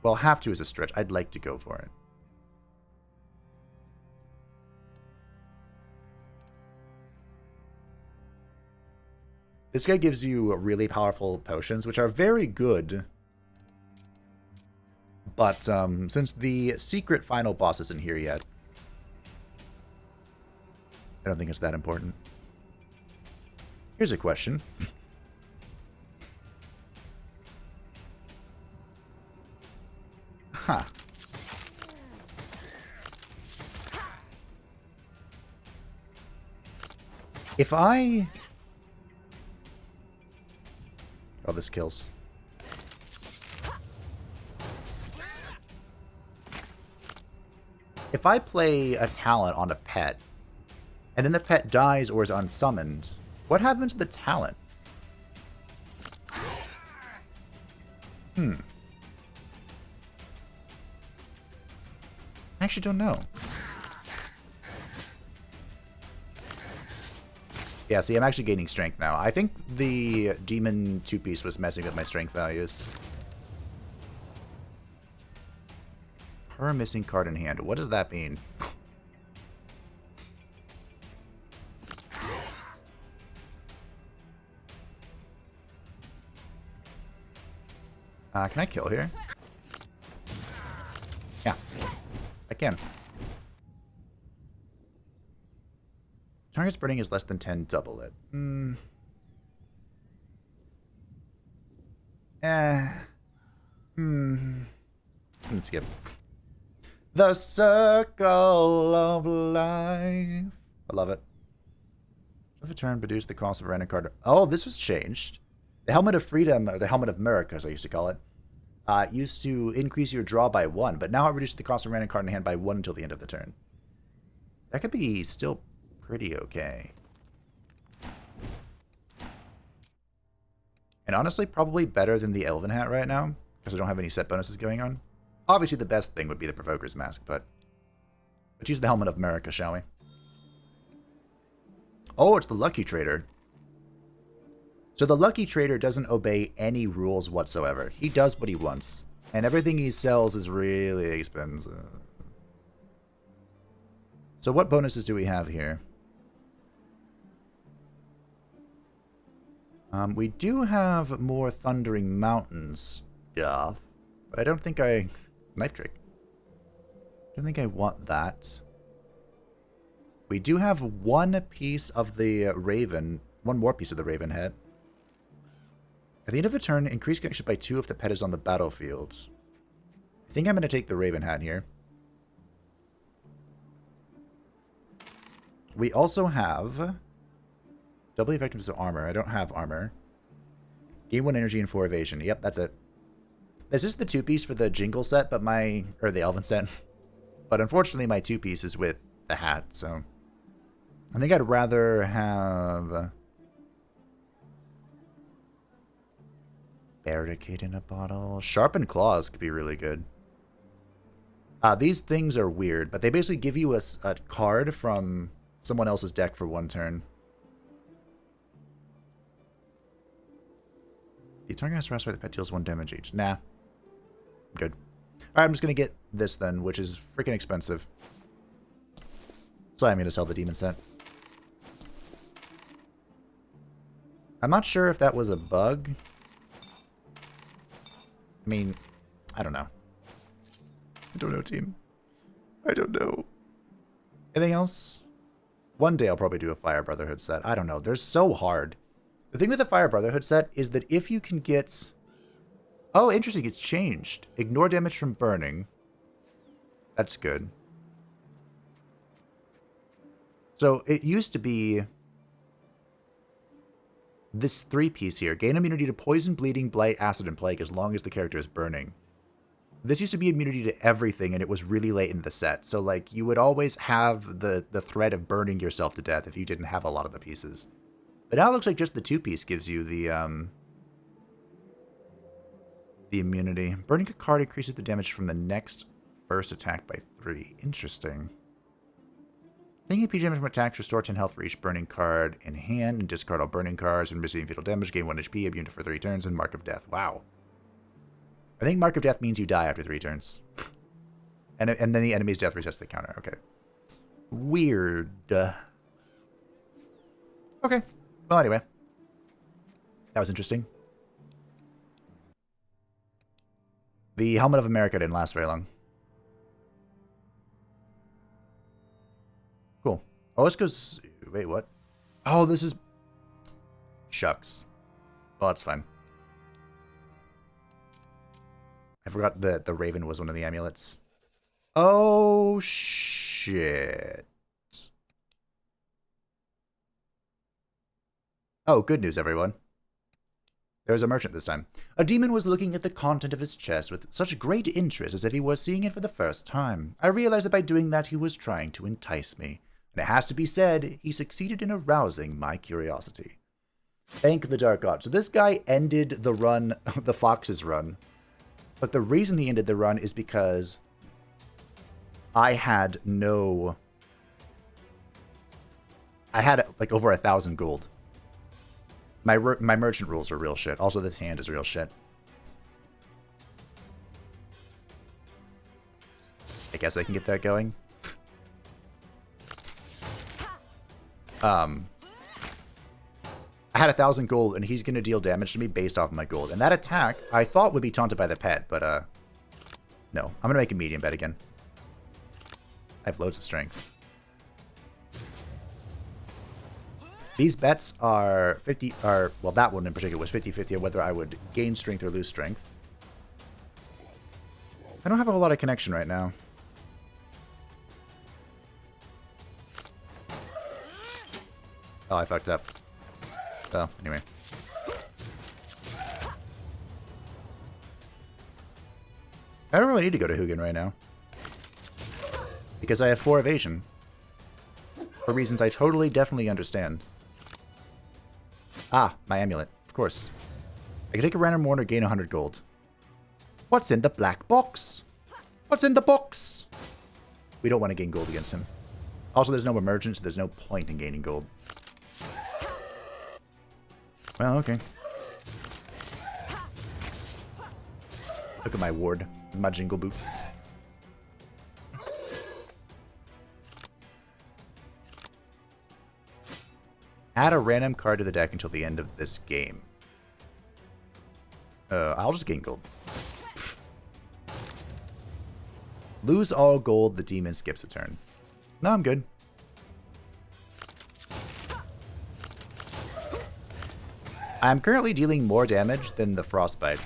Well, have to is a stretch. I'd like to go for it. This guy gives you really powerful potions, which are very good. But since the secret final boss isn't here yet, I don't think it's that important. Here's a question. Huh. If I... Oh, this kills. If I play a talent on a pet, and then the pet dies or is unsummoned, what happens to the talent? I actually don't know. Yeah, see, I'm actually gaining strength now. I think the Demon 2-piece was messing with my strength values. Per missing card in hand. What does that mean? Can I kill here? Yeah, I can. Target's burning is less than 10, double it. Skip. The circle of life. I love it. If a turn produce the cost of a random card. Oh, this was changed. The Helmet of Freedom, or the Helmet of America, as I used to call it, used to increase your draw by 1, but now it reduces the cost of a random card in hand by 1 until the end of the turn. That could be still pretty okay. And honestly, probably better than the Elven Hat right now, because I don't have any set bonuses going on. Obviously, the best thing would be the Provoker's Mask, but let's use the Helmet of America, shall we? Oh, it's the Lucky Trader. So the Lucky Trader doesn't obey any rules whatsoever. He does what he wants, and everything he sells is really expensive. So what bonuses do we have here? We do have more Thundering Mountains stuff, but I don't think I... Knife Trick. I don't think I want that. We do have one piece of the Raven, one more piece of the Raven head. At the end of a turn, increase connection by 2 if the pet is on the battlefield. I think I'm going to take the Raven hat here. We also have double effectiveness of armor. I don't have armor. Gain 1 energy and 4 evasion. Yep, that's it. This is the 2-piece for the Jingle set, but or the Elven set. But unfortunately, my 2-piece is with the hat, so I think I'd rather have Barricade in a bottle. Sharpened Claws could be really good. These things are weird, but they basically give you a card from someone else's deck for 1 turn. The target has harassed by the pet deals 1 damage each. Nah. Good. Alright, I'm just going to get this then, which is freaking expensive. So I'm going to sell the demon set. I'm not sure if that was a bug. I mean, I don't know. I don't know, team. I don't know. Anything else? One day I'll probably do a Fire Brotherhood set. I don't know. They're so hard. The thing with the Fire Brotherhood set is that if you can get... Oh, interesting. It's changed. Ignore damage from burning. That's good. So it used to be this 3-piece here. Gain immunity to poison, bleeding, blight, acid, and plague as long as the character is burning. This used to be immunity to everything, and it was really late in the set. So, like, you would always have the threat of burning yourself to death if you didn't have a lot of the pieces. But now it looks like just the 2-piece gives you the immunity. Burning a card increases the damage from the next first attack by 3. Interesting. Taking AP damage from attacks, restore 10 health for each burning card in hand, and discard all burning cards. When receiving fatal damage, gain 1 HP, immune for 3 turns, and Mark of Death. Wow. I think Mark of Death means you die after 3 turns. and then the enemy's death resets the counter. Okay. Weird. Okay. Well, anyway. That was interesting. The Helmet of America didn't last very long. Cool. Oh, this goes... Wait, what? Oh, this is... Shucks. Well, that's fine. I forgot that the Raven was one of the amulets. Oh, shit. Oh, good news, everyone. There was a merchant this time. A demon was looking at the content of his chest with such great interest as if he was seeing it for the first time. I realized that by doing that he was trying to entice me. And it has to be said, he succeeded in arousing my curiosity. Thank the Dark God. So this guy ended the run, the Fox's run. But the reason he ended the run is because I had no... I had like over 1,000 gold. My merchant rules are real shit. Also, this hand is real shit. I guess I can get that going. I had 1,000 gold, and he's going to deal damage to me based off of my gold. And that attack, I thought would be taunted by the pet, but, no. I'm going to make a medium bet again. I have loads of strength. These bets are well, that one in particular was 50-50 on whether I would gain strength or lose strength. I don't have a whole lot of connection right now. Oh, I fucked up. So, anyway. I don't really need to go to Hugin right now. Because I have 4 evasion. For reasons I totally, definitely understand. Ah, my amulet. Of course. I can take a random one or gain 100 gold. What's in the black box? What's in the box? We don't want to gain gold against him. Also, there's no emergence, so there's no point in gaining gold. Well, okay. Look at my ward. My jingle boots. Add a random card to the deck until the end of this game. I'll just gain gold. Lose all gold, the demon skips a turn. No, I'm good. I'm currently dealing more damage than the Frostbite.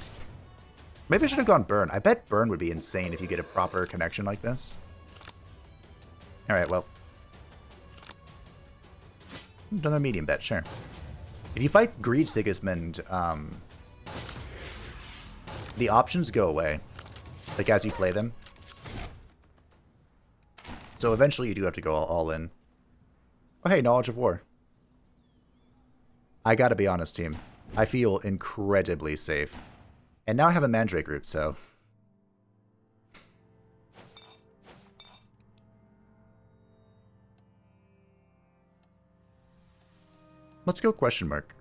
Maybe I should have gone Burn. I bet Burn would be insane if you get a proper connection like this. Alright, well. Another medium bet, sure. If you fight Greed Sigismund, the options go away. Like, as you play them. So eventually you do have to go all in. Oh, hey, Knowledge of War. I gotta be honest, team. I feel incredibly safe. And now I have a Mandrake root, so... Let's go question mark.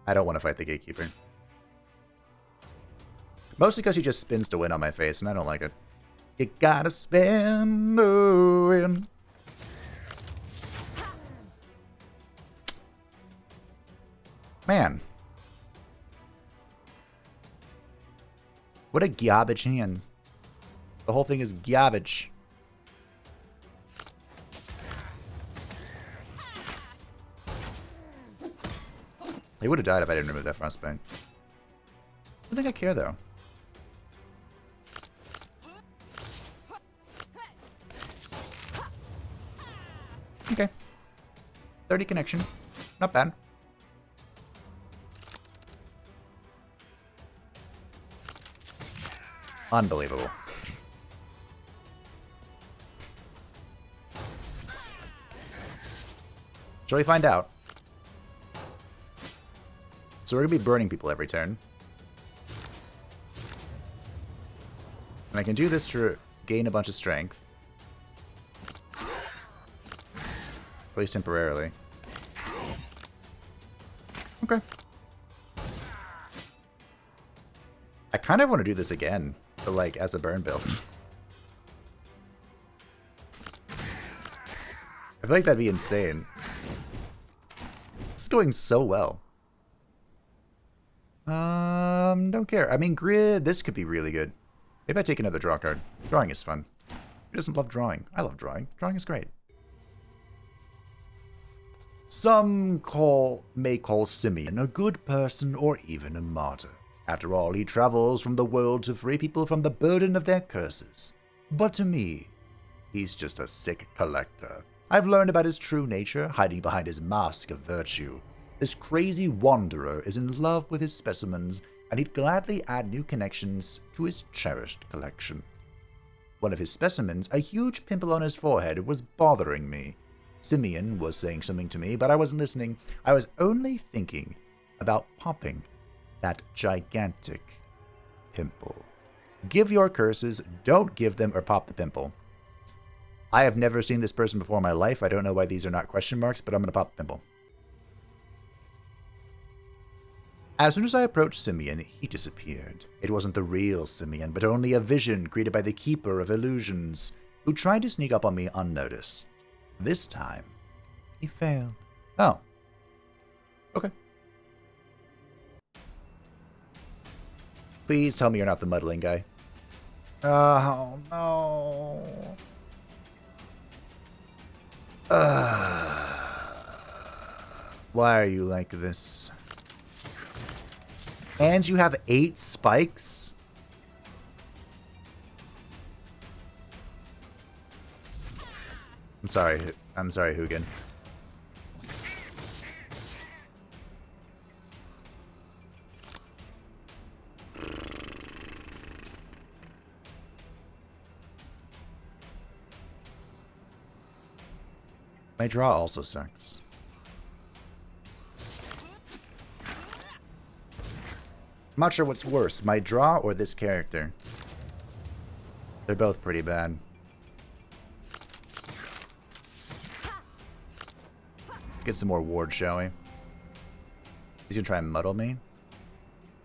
I don't want to fight the Gatekeeper. Mostly because he just spins to win on my face, and I don't like it. You gotta spin to win. Man. What a garbage hand. The whole thing is garbage. He would have died if I didn't remove that frostbite. I don't think I care, though. Okay. 30 connection. Not bad. Unbelievable. Shall we find out? So we're going to be burning people every turn. And I can do this to gain a bunch of strength. At least temporarily. Okay. I kind of want to do this again, but like as a burn build. I feel like that'd be insane. This is going so well. Don't care. I mean, grid, this could be really good. Maybe I take another draw card. Drawing is fun. Who doesn't love drawing? I love drawing. Drawing is great. Some may call Simeon a good person or even a martyr. After all, he travels from the world to free people from the burden of their curses. But to me, he's just a sick collector. I've learned about his true nature, hiding behind his mask of virtue. This crazy wanderer is in love with his specimens, and he'd gladly add new connections to his cherished collection. One of his specimens, a huge pimple on his forehead, was bothering me. Simeon was saying something to me, but I wasn't listening. I was only thinking about popping that gigantic pimple. Give your curses, don't give them or pop the pimple. I have never seen this person before in my life. I don't know why these are not question marks, but I'm going to pop the pimple. As soon as I approached Simeon, he disappeared. It wasn't the real Simeon, but only a vision created by the Keeper of Illusions, who tried to sneak up on me unnoticed. This time, he failed. Oh. Okay. Please tell me you're not the muddling guy. Oh, no. Why are you like this? And you have 8 spikes? I'm sorry, Hugin. My draw also sucks. I'm not sure what's worse, my draw or this character. They're both pretty bad. Let's get some more ward, shall we? He's gonna try and muddle me.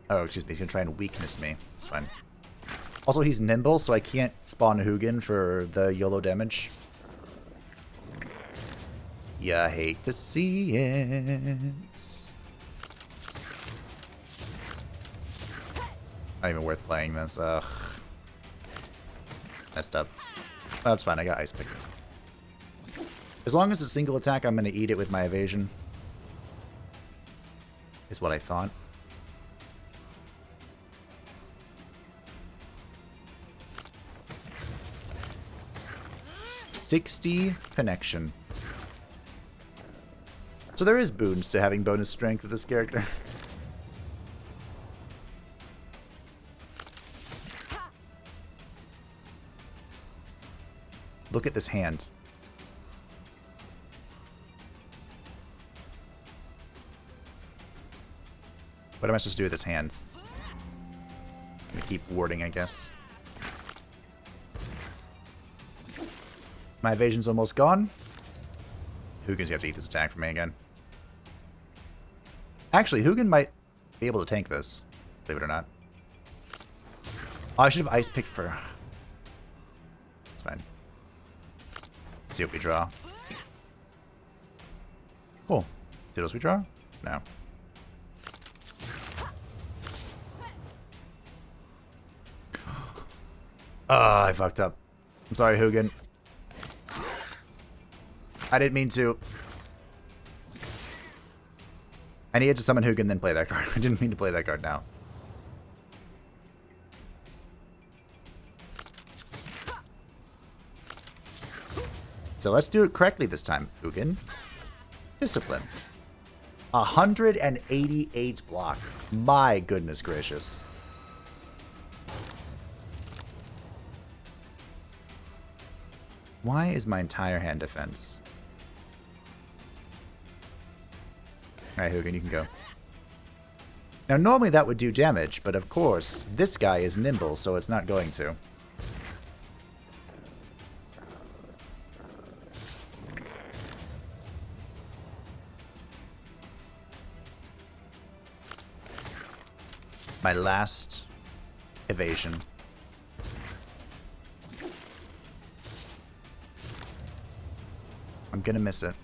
Oh, excuse me, he's gonna try and weakness me. It's fine. Also, he's nimble, so I can't spawn Hugin for the YOLO damage. Yeah, I hate to see it. Not even worth playing this. Ugh. Messed up. Oh, that's fine. I got Ice Pick. As long as it's a single attack, I'm going to eat it with my evasion. Is what I thought. $60 connection. So there is boons to having bonus strength with this character. Look at this hand. What am I supposed to do with his hands? I'm gonna keep warding, I guess. My evasion's almost gone. Hugin's gonna have to eat this attack for me again. Actually, Hugin might be able to tank this, believe it or not. Oh, I should have ice picked for... It's fine. Let's see what we draw. Cool. Did else we draw? No. I fucked up. I'm sorry, Hugin. I didn't mean to. I needed to summon Hugin, then play that card. I didn't mean to play that card now. So let's do it correctly this time, Hugin. Discipline. 188 block. My goodness gracious. Why is my entire hand defense? Alright, Hugin, you can go. Now, normally that would do damage, but of course, this guy is nimble, so it's not going to. My last evasion. I'm gonna miss it.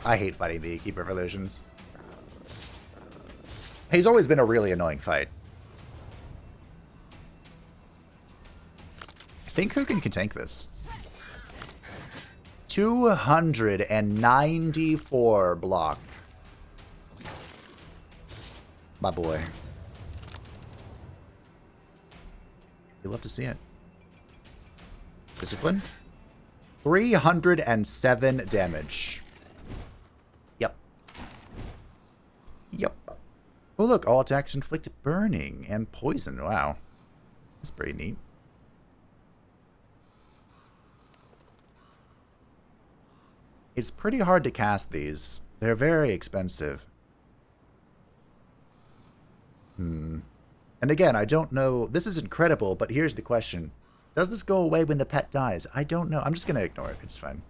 I hate fighting the Keeper of Illusions. He's always been a really annoying fight. I think Hugin can tank this. 294 block. My boy. You love to see it. Discipline. 307 damage. Yep. Yep. Oh look, all attacks inflict burning and poison. Wow. That's pretty neat. It's pretty hard to cast these. They're very expensive. And again, I don't know. This is incredible, but here's the question. Does this go away when the pet dies? I don't know. I'm just going to ignore it. It's fine.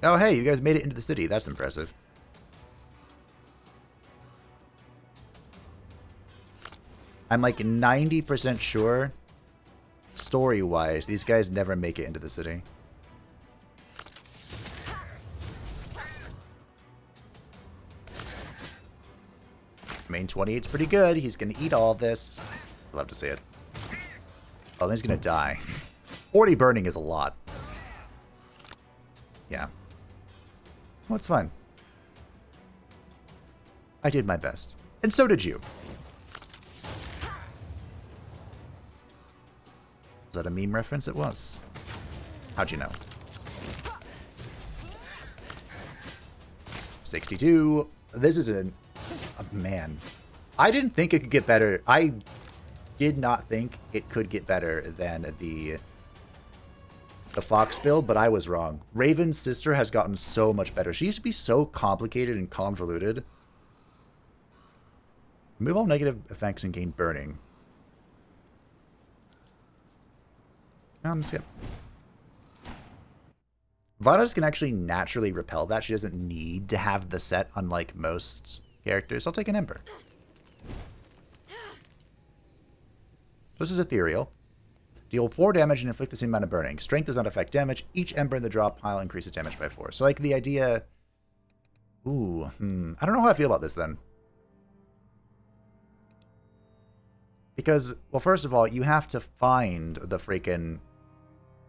Oh, hey, you guys made it into the city. That's impressive. I'm like 90% sure, story-wise, these guys never make it into the city. Main 28's pretty good. He's going to eat all this. Love to see it. Oh, then he's going to die. 40 burning is a lot. Yeah. Well, it's fine. I did my best. And so did you. Was that a meme reference? It was. How'd you know? 62. This is an... man. I didn't think it could get better. I did not think it could get better than the Fox build, but I was wrong. Raven's sister has gotten so much better. She used to be so complicated and convoluted. Remove all negative effects and gain burning. Skip. Varus can actually naturally repel that. She doesn't need to have the set, unlike most characters. I'll take an Ember. This is ethereal. Deal 4 damage and inflict the same amount of burning. Strength does not affect damage. Each ember in the drop pile increases damage by 4. So, like, the idea... Ooh, I don't know how I feel about this, then. Because, well, first of all, you have to find the freaking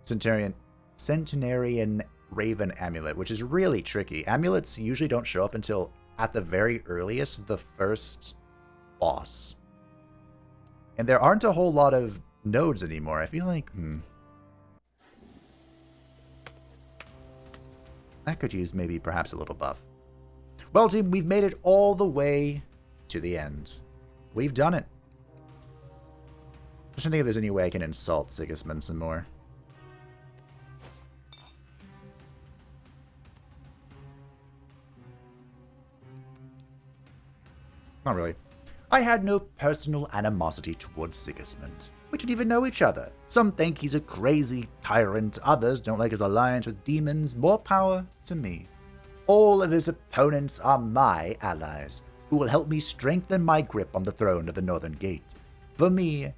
Centenarian Raven Amulet, which is really tricky. Amulets usually don't show up until, at the very earliest, the first boss. And there aren't a whole lot of nodes anymore. I feel like, that could use maybe perhaps a little buff. Well, team, we've made it all the way to the end. We've done it. Just trying to think if there's any way I can insult Sigismund some more. Not really. I had no personal animosity towards Sigismund. We didn't even know each other. Some think he's a crazy tyrant, others don't like his alliance with demons. More power to me. All of his opponents are my allies, who will help me strengthen my grip on the throne of the Northern Gate. For me,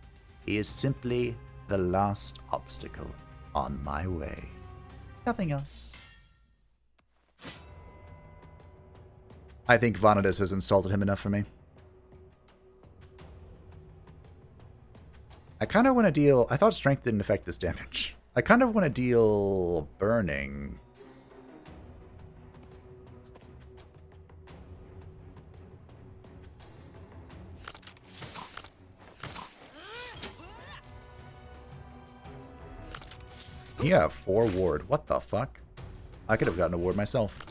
he is simply the last obstacle on my way. Nothing else. I think Vanitas has insulted him enough for me. I kind of want to deal... I thought strength didn't affect this damage. I kind of want to deal burning. Yeah, 4 ward. What the fuck? I could have gotten a ward myself.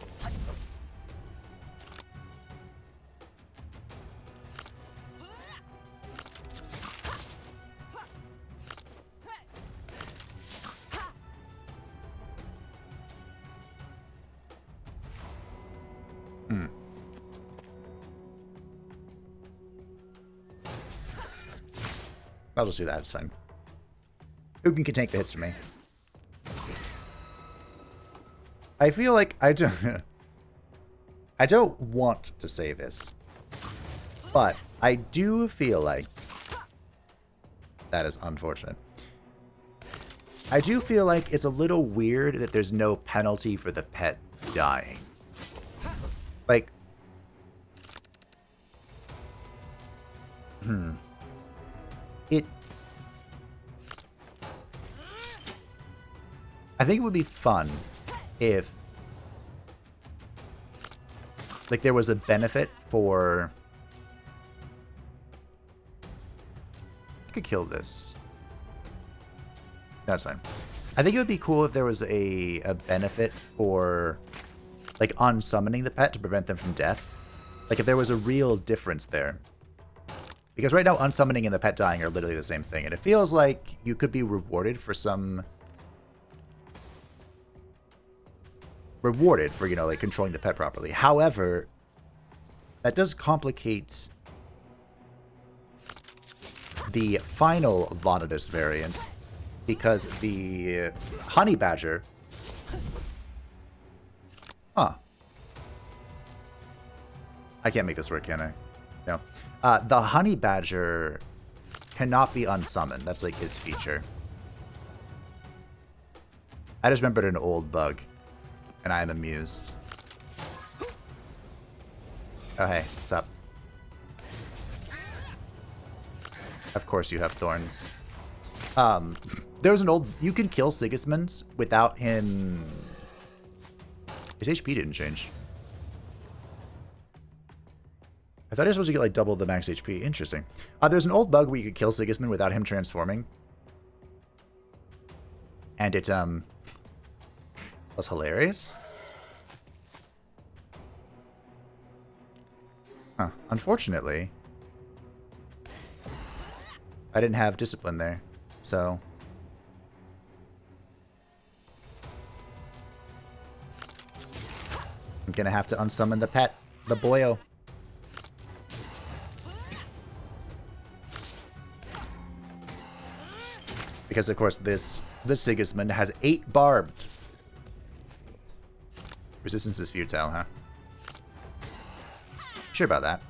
I'll just do that, it's fine. Who can take the hits from me? I feel like I don't want to say this, but I do feel like that is unfortunate. I do feel like it's a little weird that there's no penalty for the pet dying. Like, I think it would be fun if, like, there was a benefit for... I could kill this. That's fine. I think it would be cool if there was a benefit for, like, unsummoning the pet to prevent them from death. Like, if there was a real difference there. Because right now, unsummoning and the pet dying are literally the same thing. And it feels like you could be rewarded for some... rewarded for, you know, like, controlling the pet properly. However, that does complicate the final Vanitas variant, because the Honey Badger... Huh. I can't make this work, can I? No. The Honey Badger cannot be unsummoned. That's, like, his feature. I just remembered an old bug. And I am amused. Oh, hey, what's up? Of course you have thorns. There's an old... You can kill Sigismund without him... His HP didn't change. I thought he was supposed to get, like, double the max HP. Interesting. There's an old bug where you could kill Sigismund without him transforming. And it, was hilarious. Huh. Unfortunately, I didn't have discipline there, so... I'm gonna have to unsummon the pet, the boyo. Because, of course, this Sigismund has 8 barbed. Resistance is futile, huh? Sure about that.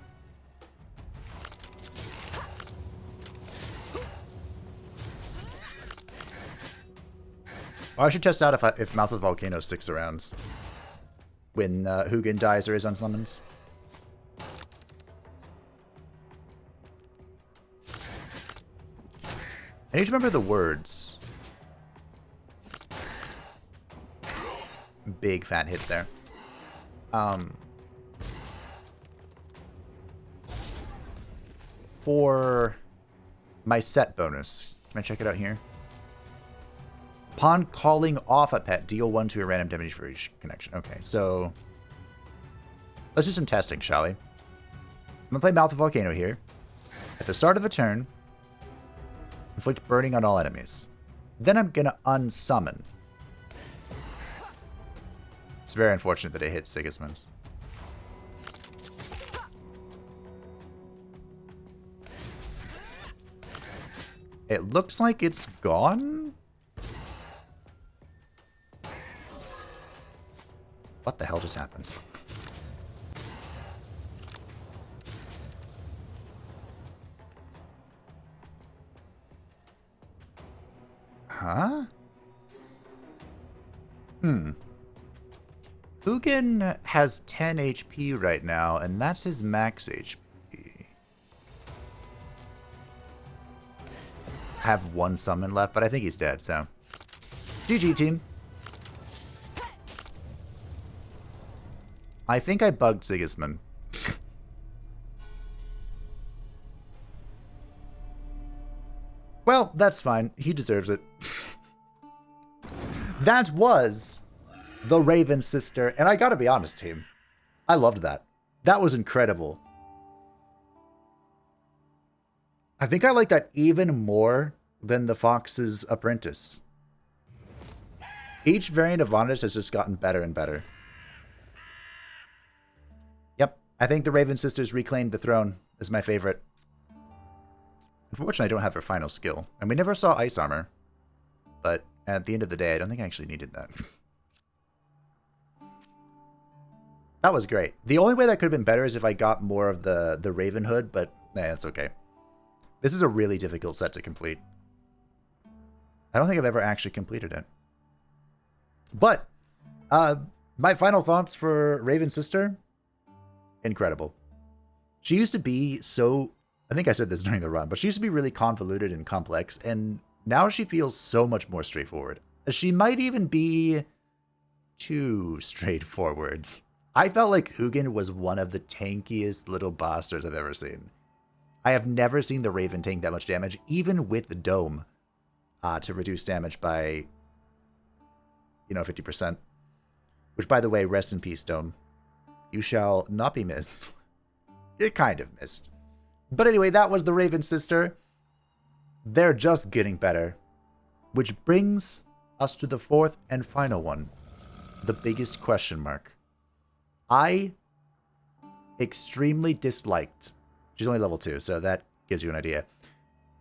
Oh, I should test out if Mouth of the Volcano sticks around when Hugin dies or is unsummons. I need to remember the words. Big fat hits there. For my set bonus, can I check it out here? Upon calling off a pet, deal 1 to a random damage for each connection. Okay, so let's do some testing, shall we? I'm gonna play Mouth of Volcano here. At the start of a turn, inflict burning on all enemies. Then I'm gonna unsummon. It's very unfortunate that it hit Sigismund. It looks like it's gone? What the hell just happened? Huh? Hugin has 10 HP right now, and that's his max HP. I have 1 summon left, but I think he's dead, so. GG, team. I think I bugged Sigismund. Well, that's fine. He deserves it. That was the Raven Sister, and I gotta be honest, team. I loved that. That was incredible. I think I like that even more than the Fox's Apprentice. Each variant of Vanitas has just gotten better and better. Yep, I think the Raven Sisters reclaimed the throne as my favorite. Unfortunately, I don't have her final skill. And we never saw Ice Armor. But at the end of the day, I don't think I actually needed that. That was great. The only way that could have been better is if I got more of the Raven Hood, but it's okay. This is a really difficult set to complete. I don't think I've ever actually completed it. But, my final thoughts for Raven Sister, incredible. She used to be so, I think I said this during the run, but she used to be really convoluted and complex, and now she feels so much more straightforward. She might even be too straightforward. I felt like Hugin was one of the tankiest little bastards I've ever seen. I have never seen the Raven tank that much damage, even with the Dome, to reduce damage by, 50%. Which, by the way, rest in peace, Dome. You shall not be missed. It kind of missed. But anyway, that was the Raven Sister. They're just getting better. Which brings us to the 4th and final one. The biggest question mark. I extremely disliked, she's only level 2, so that gives you an idea,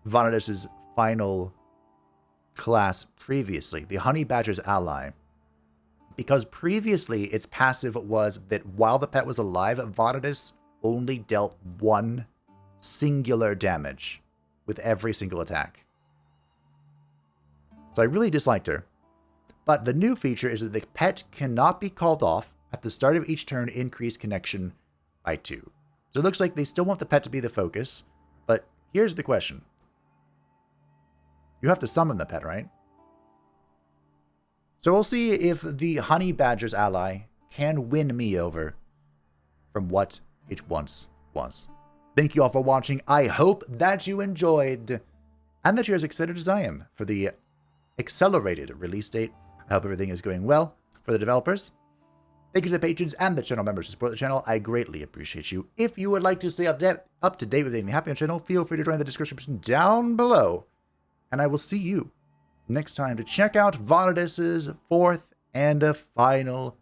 Vanitas' final class previously, the Honey Badger's ally. Because previously, its passive was that while the pet was alive, Vanitas only dealt 1 singular damage with every single attack. So I really disliked her. But the new feature is that the pet cannot be called off. At the start of each turn, increase connection by 2. So it looks like they still want the pet to be the focus. But here's the question. You have to summon the pet, right? So we'll see if the Honey Badger's ally can win me over from what it once was. Thank you all for watching. I hope that you enjoyed and that you're as excited as I am for the accelerated release date. I hope everything is going well for the developers. Thank you to the patrons and the channel members who support the channel. I greatly appreciate you. If you would like to stay up to date with anything happening on the channel, feel free to join the description down below. And I will see you next time to check out Vanitas' 4th and a final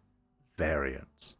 variant.